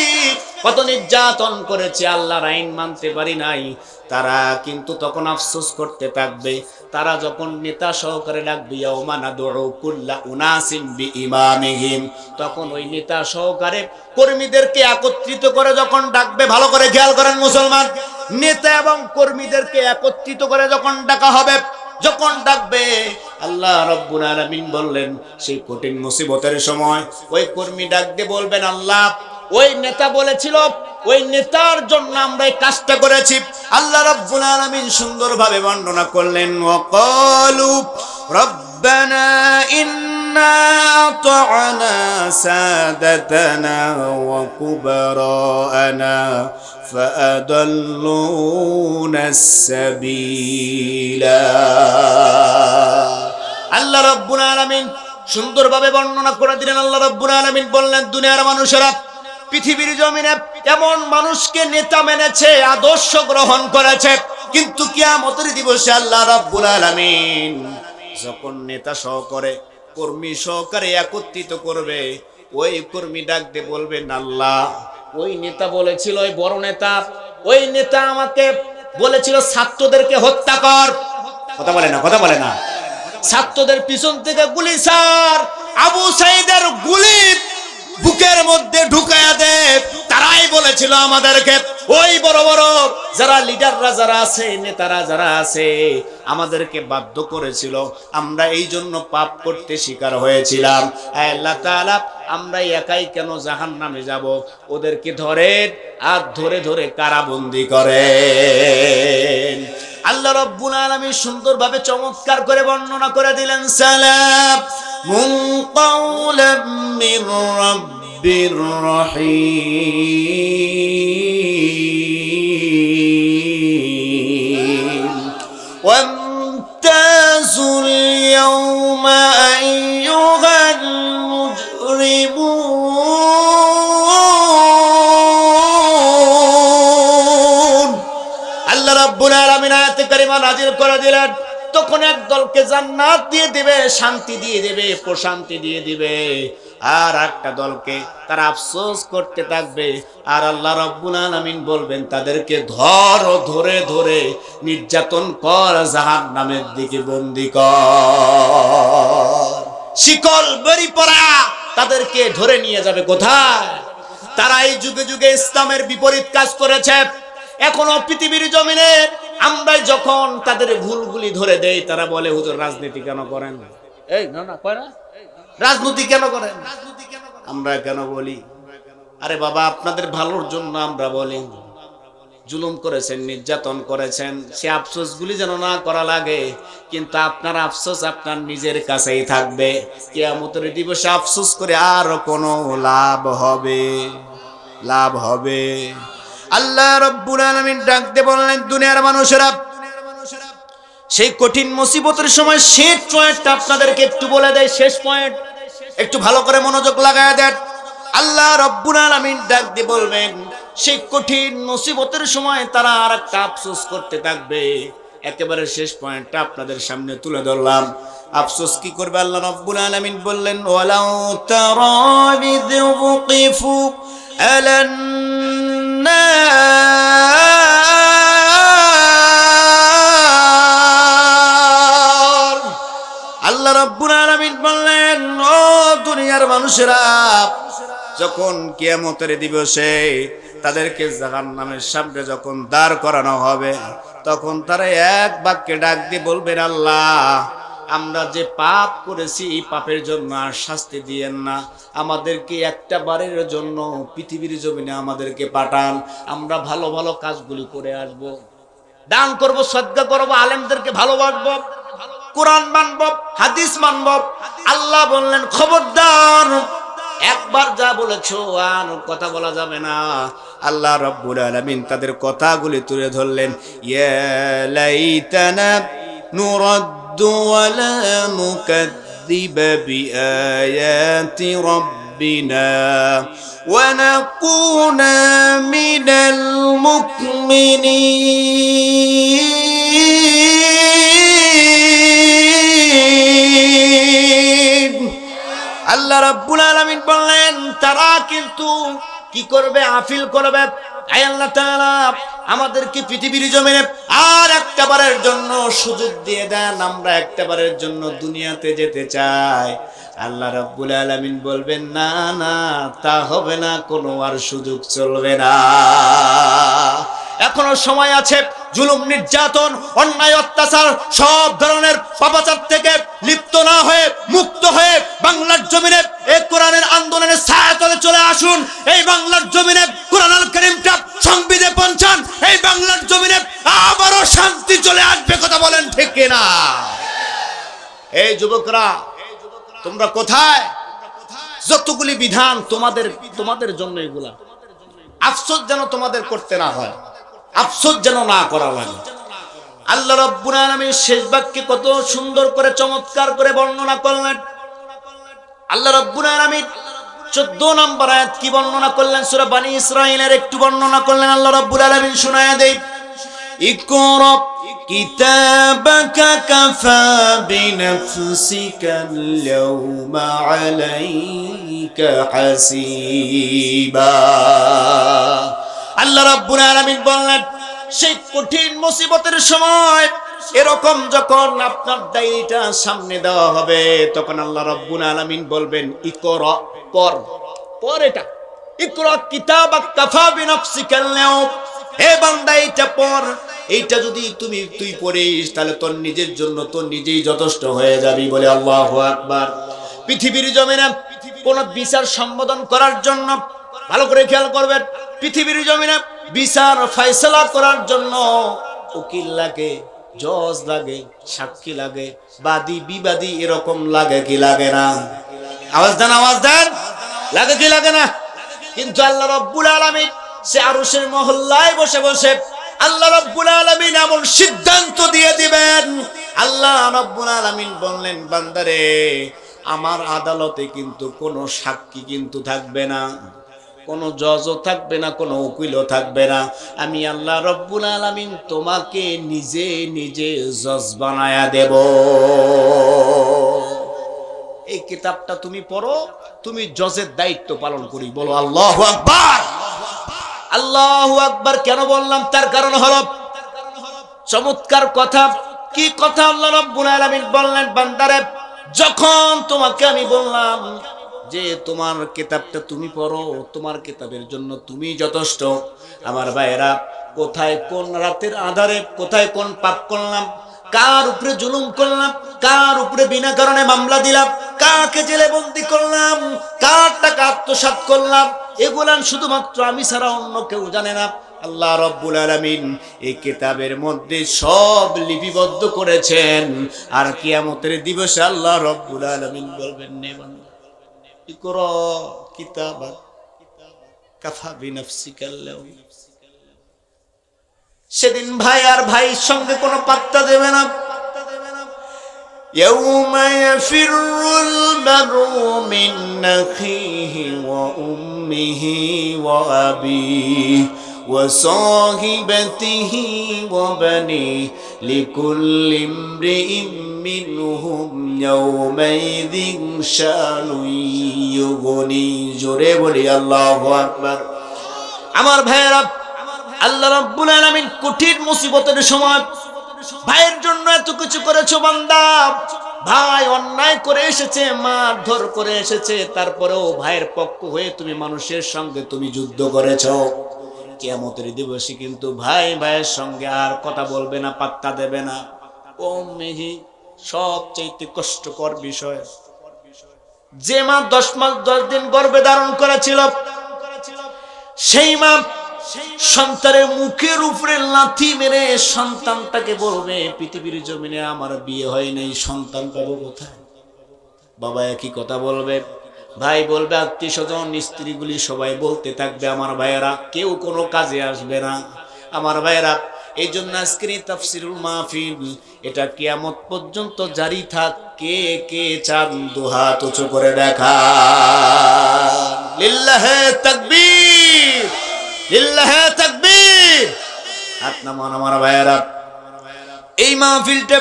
কত নির্যাতন করেছে, আল্লাহর আইন মানতে পারি নাই, তারা কিন্তু তখন আফসোস করতে থাকবে। তারা যখন নেতা সহকারে ডাকবে, ইয়াউমা নাদউ কুল্লা উনাসিম বিইমামিহিম, তখন ওই নেতা সহকারে কর্মীদেরকে একত্রিত করে যখন ডাকবে, ভালো করে খেয়াল করেন মুসলমান, নেতা এবং কর্মীদেরকে একত্রিত করে যখন ডাকা হবে, যখন ডাকবে, আল্লাহ রাব্বুল আলামিন বললেন সেই কঠিন মুসিবতের সময় ওই কর্মী ডাকতে বলবেন, আল্লাহ ওই নেতা বলেছিল, ওই নেতার জন্য আমরা এই কাজটা করেছি। আল্লাহ রাব্বুল আলামিন সুন্দরভাবে বর্ণনা করলেন, ওয়াকালু রব্বানা ইন্না আতা'না সাদাতানা ওয়া কুবারানা ফাআদাল্লুনা সাবিলা। আল্লাহ রাব্বুল আলামিন সুন্দরভাবে বর্ণনা করে দিলেন। আল্লাহ রাব্বুল আলামিন বললেন, দুনিয়ার মানুষেরা পৃথিবীর জমিনে এমন মানুষকে নেতা মেনেছে, আদর্শ গ্রহণ করেছে, কিন্তু কিয়ামতের দিবসে আল্লাহ রাব্বুল আলামিন যখন নেতা সহকারে কর্মী সহকারে একত্রিত করবে, ওই কর্মী ডাক দিয়ে বলবেন, আল্লাহ ওই নেতা বলেছিল, ওই বড় নেতা, ওই নেতা আমাকে বলেছিল ছাত্রদেরকে হত্যা কর, কথা বলে না, কথা বলে না, ছাত্রদের পিছন থেকে গুলি ছাড়, আবু সাঈদের গুলি বুকের মধ্যে ঢুকায়া দে, তারাই বলেছিল আমাদেরকে, ওই বড় বড় যারা লিডাররা যারা আছে, নেতারা যারা আছে, আমাদেরকে বাধ্য করেছিল, আমরা এই জন্য পাপ করতে শিকার হয়েছিলাম। আল্লাহ তাআলা আমরা একাই কেন জাহান্নামে যাব, ওদেরকে ধরেন আর ধরে ধরে কারাবন্দি করেন। আল্লাহ রাব্বুল আলামিন সুন্দরভাবে চমৎকার করে বর্ণনা করে দিলেন, সালামুন কাওলাম মির রাব্বির রহিম ওয়ামতাজুল ইয়াওমা আইয়ুহাল মুজরিমুন। আল্লাহ রাব্বুল আলামিন আয়াতে কারিমা নাযিল করে দিলেন, তখন এক দলকে জান্নাত দিয়ে দিবে, শান্তি দিয়ে দিবে, প্রশান্তি দিয়ে দিবে, আর একটা দলকে তারা আফসোস করতে থাকবে। আর আল্লাহ রাব্বুল আলামিন বলবেন তাদেরকে ধর, ধরে ধরে নির্যাতন কর, জাহান্নামের দিকে বন্দী কর, শিকল বেরি পরা তাদেরকে ধরে নিয়ে যাবে কোথায়? তারা এই যুগে যুগে ইসলামের বিপরীত কাজ করেছে। এখনো পৃথিবীর জমিনে আমরা যখন তাদের ভুলগুলি ধরে দেই, তারা বলে হুজুর রাজনীতি কেন করেন? এই না না কয় না, রাজনীতি কেন করেন? আমরা কেন বলি, আরে বাবা আপনাদের ভালোর জন্য আমরা বলি। জুলুম করেছেন, নির্যাতন করেছেন, সে আফসোসগুলি যেন না করা লাগে, কিন্তু আপনার আফসোস আপনার নিজের কাছেই থাকবে। কিয়ামতের দিবসে আফসোস করে আর কোনো লাভ হবে? লাভ হবে? আল্লাহ রাব্বুল আলামিন ডাকতে বললেন, দুনিয়ার মানুষেরা সেই কঠিন মুসিবতের সময় শেষ পয়েন্টটা আপনাদেরকে একটু বলে দেয়। শেষ পয়েন্ট একটু ভালো করে মনোযোগ লাগায় দেন। আল্লাহ রাব্বুল আলামিন ডাকতে বলবেন, সেই কঠিন মুসিবতের সময় তারা আর একটা আফসোস করতে থাকবে। একেবারে শেষ পয়েন্টটা আপনাদের সামনে তুলে ধরলাম। আফসোস কি করবে? আল্লাহ রাব্বুল আলামিন বললেন, ওয়ালাউ তারা ইয ওয়াকিফু আলান আল্লাহ রাব্বুল আলামিন বললেন, ও দুনিয়ার মানুষেরা, যখন কিয়ামতের দিবসে তাদেরকে জাহান্নামের সামনে যখন দাঁড় করানো হবে, তখন তারা এক বাক্যে ডাক দিয়ে বলবেন, আল্লাহ আমরা যে পাপ করেছি এই পাপের জন্য আর শাস্তি দিয়েন না, আমাদেরকে একটা বারের জন্য পৃথিবীর জমিনে আমাদেরকে পাঠান, আমরা ভালো ভালো কাজগুলি করে আসব, দান করব, সদকা করব, আলেমদেরকে ভালোবাসবো, কোরআন মানব, হাদিস মানব। আল্লাহ বললেন, খবরদার, একবার যা বলেছো আর কথা বলা যাবে না। আল্লাহ রাব্বুল আলামিন তাদের কথাগুলি তুলে ধরলেন, ইয়া লাইতানা নুরাদ্দু ওয়া লা নুকাযযিবা বিআয়াতি রাব্বিনা ওয়া নাকুনা মিনাল মুকমিনিন। আল্লাহ রাব্বুল আলামিন বললেন, তারা কিন্তু কি করবে? আফিল করবে। আয় আল্লাহ তাআলা আমাদেরকে পৃথিবীর জমিনে আর একটাবারের জন্য সুযোগ দিয়ে দেন, আমরা একটাবারের জন্য দুনিয়াতে যেতে চাই। আল্লাহ রাব্বুল আলামিন বলবেন না না, তা হবে না, কোনো আর সুযোগ চলবে না। এখনো সময় আছে। জুলুম, নির্যাতন, অন্যায়, অত্যাচার সব ধরনের পাপাচার থেকে লিপ্ত না হয়ে, মুক্ত হয়ে বাংলার জমিনে এই কোরআনের আন্দোলনের ছায়াতলে চলে আসুন। এই বাংলার জমিনে কোরআনুল কারীমটা সংবিধানে পৌঁছান। এই বাংলার জমিনে আবারও শান্তি চলে আসবে। কথা বলেন ঠিক কিনা? এই যুবকরা, তোমরা কোথায়? যতগুলি বিধান তোমাদের জন্য, এগুলা আফসোস যেন তোমাদের করতে না হয়, আফসোস যেন না করা লাগে। আল্লাহ রাব্বুল আলামিন শেষ বাক্যে কত সুন্দর করে চমৎকার করে বর্ণনা করলেন। আল্লাহ রাব্বুল আলামিন 14 নম্বর আয়াত কি বর্ণনা করলেন? সূরা বনী ইসরাঈলের একটু বর্ণনা করলেন। আল্লাহ রাব্বুল আলামিন শোনায়া দেই, ইকরা কিতাবাকা কাফা বিনাফসিকাল ইয়াওমা আলাইকা হাসিবা। আল্লাহ রাব্বুল আলামিন বললেন, সেই কঠিন মুসিবতের সময় এরকম যখন আপনার ডায়েরিটা সামনে দেওয়া হবে, তখন আল্লাহ রাব্বুল আলামিন বলবেন, ইকরা, পড় এটা, ইকরা কিতাবাক কাফা বিনাফসিকাল ইয়াওম, হে বান্দা এটা পড়। এইটা যদি তুই পড়িস তাহলে তোর নিজের জন্য তোর নিজেই যথেষ্ট হয়ে যাবি। বলে আল্লাহু আকবার। পৃথিবীর জমিনে কোন বিচার সম্বোধন করার জন্য, ভালো করে খেয়াল করবেন, পৃথিবীর জমিনে বিচার ফয়সালা করার জন্য উকিল লাগে, জজ লাগে, সাক্ষী লাগে, বাদী বিবাদী এরকম লাগে কি লাগে না? আওয়াজ দেন, আওয়াজ দেন, লাগে কি লাগে না? কিন্তু আল্লাহ রাব্বুল আলামিন সে আরশের মহল্লায় বসে বসে আল্লাহ রাব্বুল আলামিন এমন সিদ্ধান্ত দিয়ে দিবেন। আল্লাহ রাব্বুল আলামিন বললেন, বান্দারে, আমার আদালতে কিন্তু কোনো সাক্ষী কিন্তু থাকবে না, কোনো জজও থাকবে না, কোনো উকিলও থাকবে না। আমি আল্লাহ রাব্বুল আলামিন তোমাকে নিজে নিজে জজ বানায়া দেব। এই কিতাবটা তুমি পড়ো, তুমি জজের দায়িত্ব পালন করি। বলো আল্লাহু আকবার। আল্লাহু আকবার কেন বললাম? তার কারণ হলো চমৎকার কথা। কি কথা? আল্লাহ রাব্বুল আলামিন বললেন, বান্দারে, যখন তোমাকে আমি বললাম যে তোমার কিতাবটা তুমি পড়ো, তোমার কিতাবের জন্য তুমি যথেষ্ট। আমার ভাইয়েরা, কোথায় কোন রাতের আধারে কোথায় কোন পাপ করলাম, কার উপরে জুলুম করলাম, কার উপরে বিনা কারণে মামলা দিলাম, কাকে জেলে বন্দি করলাম, কার টাকা আত্মসাৎ করলাম, এগুলা শুধুমাত্র আমি ছাড়া অন্য কেউ জানে না। আল্লাহ রাব্বুল আলামিন এই কিতাবের মধ্যে সব লিপিবদ্ধ করেছেন। আর কিয়ামতের দিবসে আল্লাহ রাব্বুল আলামিন বলবেন, নে বান্দা, ইকরা কিতাবাক কাফা বিনাফসিকাল ইয়াওম। সেদিন ভাই আর ভাইয়ের সঙ্গে কোনো পাত্তা দেবে না। ইয়াউমা ইয়াফিরুল মারউ মিন আখিহি ওয়া উম্মিহি ওয়া আবিহি ওয়া সাহিবাতিহি ওয়া বানিহি লিকুল্লি ইমরিইন মিনহুম ইয়াউমাইযিন শানুন ইউগনি। জোরে বলি আল্লাহু আকবার। আমার ভাইয়েরা, আল্লাহ রাব্বুল আলামিন কঠিন মুসিবতের সময় ভাইয়ের জন্য এত কিছু করেছো। বান্দা, ভাই অন্যায় করে এসেছে, মারধর করে এসেছে, তারপরেও ভাইয়ের পক্ষ হয়ে তুমি মানুষের সঙ্গে তুমি যুদ্ধ করেছো। কিয়ামতের দিবসে কিন্তু ভাই ভাইয়ের সঙ্গে আর কথা বলবে না, পাত্তা দেবে না। ও মেহি, সবচেয়ে কষ্টকর বিষয়, যে মা 10 মাস 10 দিন গর্ভে ধারণ করেছিল, সেই মা সন্তানের মুখের উপরে লাথি মেরে সন্তানটাকে বলবে, পৃথিবীর জমিনে আমার বিয়ে হয় নাই, সন্তান পাবো কোথায়? বাবা একই কথা বলবে, ভাই বলবে, আত্মীয় স্বজন স্ত্রীগুলি সবাই বলতে থাকবে। আমার ভাইয়েরা, কেউ কোনো কাজে আসবে না। আমার ভাইয়েরা, এই জন্য আজকের এই তাফসীরুল মাহফিল এটা কিয়ামত পর্যন্ত জারি থাক। কে কে চান দুহাত উঁচু করে দেখা। লিল্লাহে তাকবীর, লিল্লাহে তাকবীর। হাত নামান আমার ভাইয়েরা। এই মাহফিলটা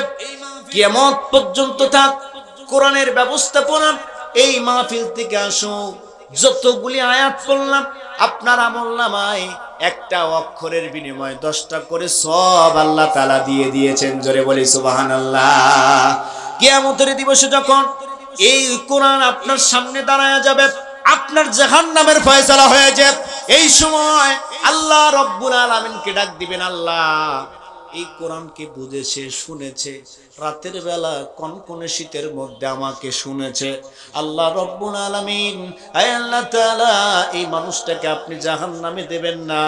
কিয়ামত পর্যন্ত থাক। কোরআনের ব্যবস্থাপনা এই মাহফিল থেকে আসো। যতগুলি আয়াত পড়লাম আপনার আমলনামায় একটা অক্ষরের বিনিময়ে 10টা করে সওয়াব আল্লাহ তাআলা দিয়ে দিয়েছেন। জোরে বলি সুবহানাল্লাহ। কিয়ামতের দিবসে যখন এই কোরআন আপনার সামনে দাঁড়ায়া যাবে, আপনার জাহান্নামের ফয়সালা হয়ে যাবে, এই সময় আল্লাহ রব্বুল আলামিনকে ডাক দিবেন, আল্লাহ এই কোরআনকে বুঝেছে, শুনেছে, রাতের বেলা কনকনে শীতের মধ্যে আমাকে শুনেছে। আল্লাহ রব্বুল আলামিন, আয় আল্লাহ তাআলা, এই মানুষটাকে আপনি জাহান্নামে দেবেন না।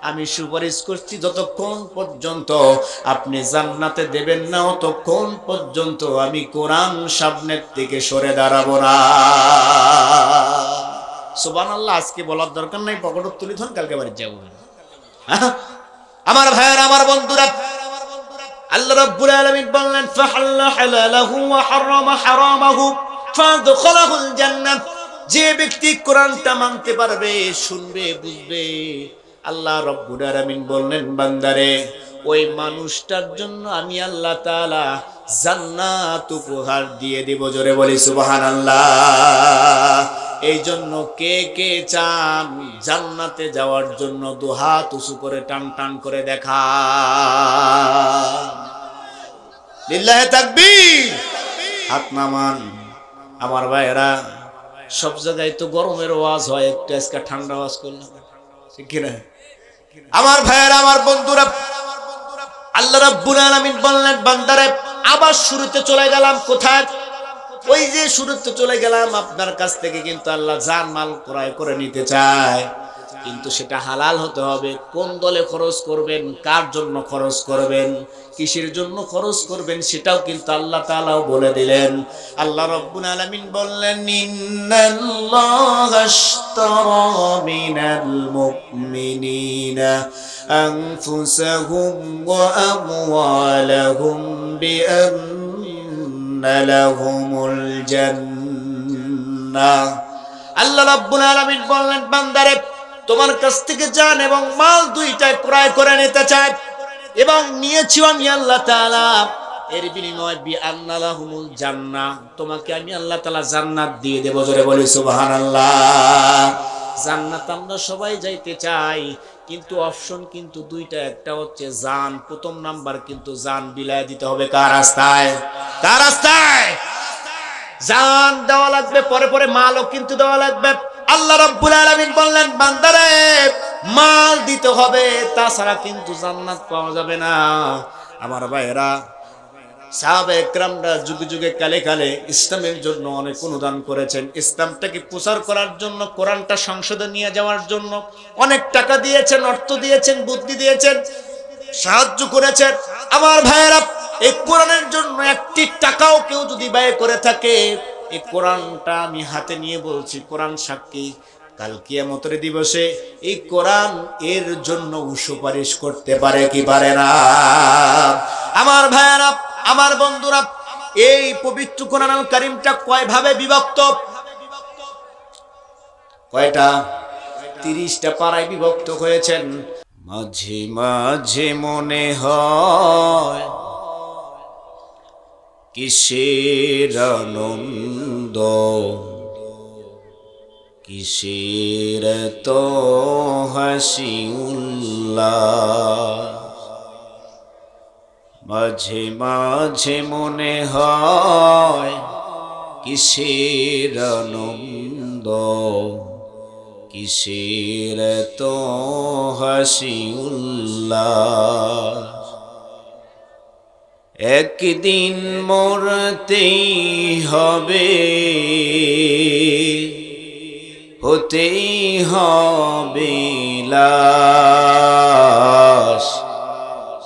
আমি সুপারিশ করছি যতক্ষণ পর্যন্ত আপনি জান্নাতে দেবেন না, ততক্ষণ পর্যন্ত আমি কোরআন সামনের থেকে সরে দাঁড়াবো না। সুবহানাল্লাহ। আজকে বলার দরকার নাই, পকেটে তুলি ধন, কালকে বাড়ি যাবো। আমার ভাইয়েরা, আমার বন্ধুরা, আল্লাহ রাব্বুল আলামিন বললেন ফাহাল্লা হালালাহু ওয়া হারামা হারামাহু ফাদখালাহুল জান্নাহ। যে ব্যক্তি কোরআনটা মানতে পারবে, শুনবে, বুঝবে, আল্লাহ রাব্বুল আলামিন বললেন বান্দারে ওই মানুষটার জন্য আমি আল্লাহ তাআলা জান্নাত উপহার দিয়ে দেব। জোরে বলি সুবহানাল্লাহ। এই জন্য কে কে চান জান্নাতে যাওয়ার জন্য দুহাত উঁচু করে টান টান করে দেখা। লিল্লাহি তাকবীর। হাত নামান। আমার ভাইরা, সব জায়গায় তো গরমের ওয়াজ হয়, একটু আজকে ঠান্ডা ওয়াজ করলাম, ঠিক কি না? আমার ভাইরা, আমার বন্ধুরা, আল্লাহ রাব্বুল আলামিন বললেন বান্দারে আবার শুরুতে চলে গেলাম। কোথায়? ওই যে শুরুতে চলে গেলাম, আপনার কাছ থেকে কিন্তু আল্লাহ জান মাল ক্রয় করে নিতে চায়, কিন্তু সেটা হালাল হতে হবে। কোন দলে খরচ করবেন, কার জন্য খরচ করবেন, কিসের জন্য খরচ করবেন, সেটাও কিন্তু আল্লাহ তাআলাও বলে দিলেন। আল্লাহ রাব্বুল আলামিন বললেন ইন্নাল্লাহা আশতারা মিনাল মুমিনিনা আনফুসাহুম ওয়া আমওয়ালাহুম বিআন্না লাহুমুল জান্নাহ। আল্লাহ রাব্বুল আলামিন বললেন বান্দারে তোমার কাছ থেকে জান এবং মাল দুইটাই ক্রয় করে নিতে চাই, এবং নিয়েছি আমি আল্লাহ তাআলা, এর বিনিময়ে বিআন্না লাহুমুল জান্নাহ, তোমাকে আমি আল্লাহ তাআলা জান্নাত দিয়ে দেব। জোরে বলি সুবহানাল্লাহ। জান্নাত আমরা সবাই যাইতে চাই, কিন্তু অপশন কিন্তু দুইটা, একটা হচ্ছে জান, প্রথম নাম্বার কিন্তু জান বিলায় দিতে হবে কার রাস্তায়? কার রাস্তায়? জান দেওয়া লাগবে, পরে পরে মালও কিন্তু দেওয়া লাগবে। আল্লাহ রাব্বুল আলামিন বললেন বান্দারে মাল দিতে হবে, তাছাড়া কিন্তু জান্নাত পাওয়া যাবে না। আমার ভাইরা, সাহাবায়ে কেরামরা যুগে যুগে কালে কালে ইসলামের জন্য অনেক অনুদান করেছেন। ইসলামটাকে প্রচার করার জন্য, কোরআনটা সংসদে নিয়ে যাওয়ার জন্য অনেক টাকা দিয়েছেন, অর্থ দিয়েছেন, বুদ্ধি দিয়েছেন, সাহায্য করেছেন। আমার ভাইরা, এই কোরআনের জন্য একটি টাকাও কেউ যদি ব্যয় করে থাকে, এই কোরআনটা আমি হাতে নিয়ে বলছি, কোরআন সাক্ষী, কাল কিয়ামতের দিবসে এই কোরআন এর জন্য সুপারিশ করতে পারে কি পারে না? আমার ভাইরা, আমার বন্ধুরা, এই পবিত্র কোরআনুল কারীমটা কয় ভাবে বিভক্ত? কয়টা? 30টা পারায় বিভক্ত হয়েছেন। মাঝে মাঝে মনে হয় কিসের আনন্দ, কিসের তো হাসি উল্লাস, মাঝে মাঝে মনে হয় কিসের আনন্দ, কিসের তো হাসি উল্লাস। একদিন মরতেই হবে, হতেই হবে লাশ,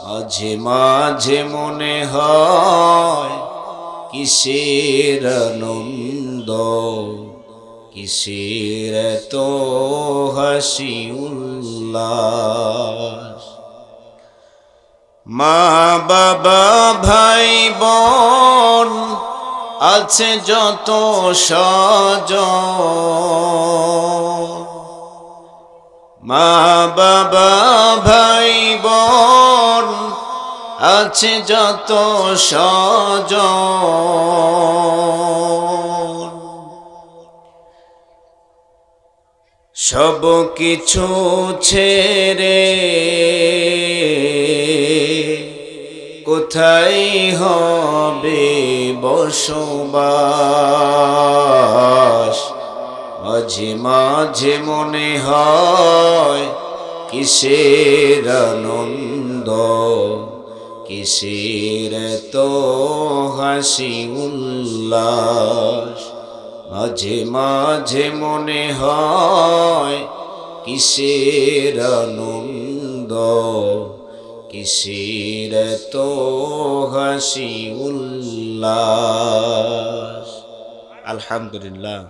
মাঝে মাঝে মনে হয় কিসের আনন্দ, কিসের তো হাসি উল্লাস। মা বাবা ভাই বোন আছে যত স্বজন, মা বাবা ভাই বোন আছে যত স্বজন, সব কিছু ছেড়ে কোথায় হবে বসবাস, মাঝে মাঝে মনে হয় কিসের আনন্দ, কিসের তো হাসি উল্লাস। মাঝে মাঝে মনে হয় কিসের আনন্দ, কিসের তো হাসি উল্লাস। আলহামদুলিল্লাহ।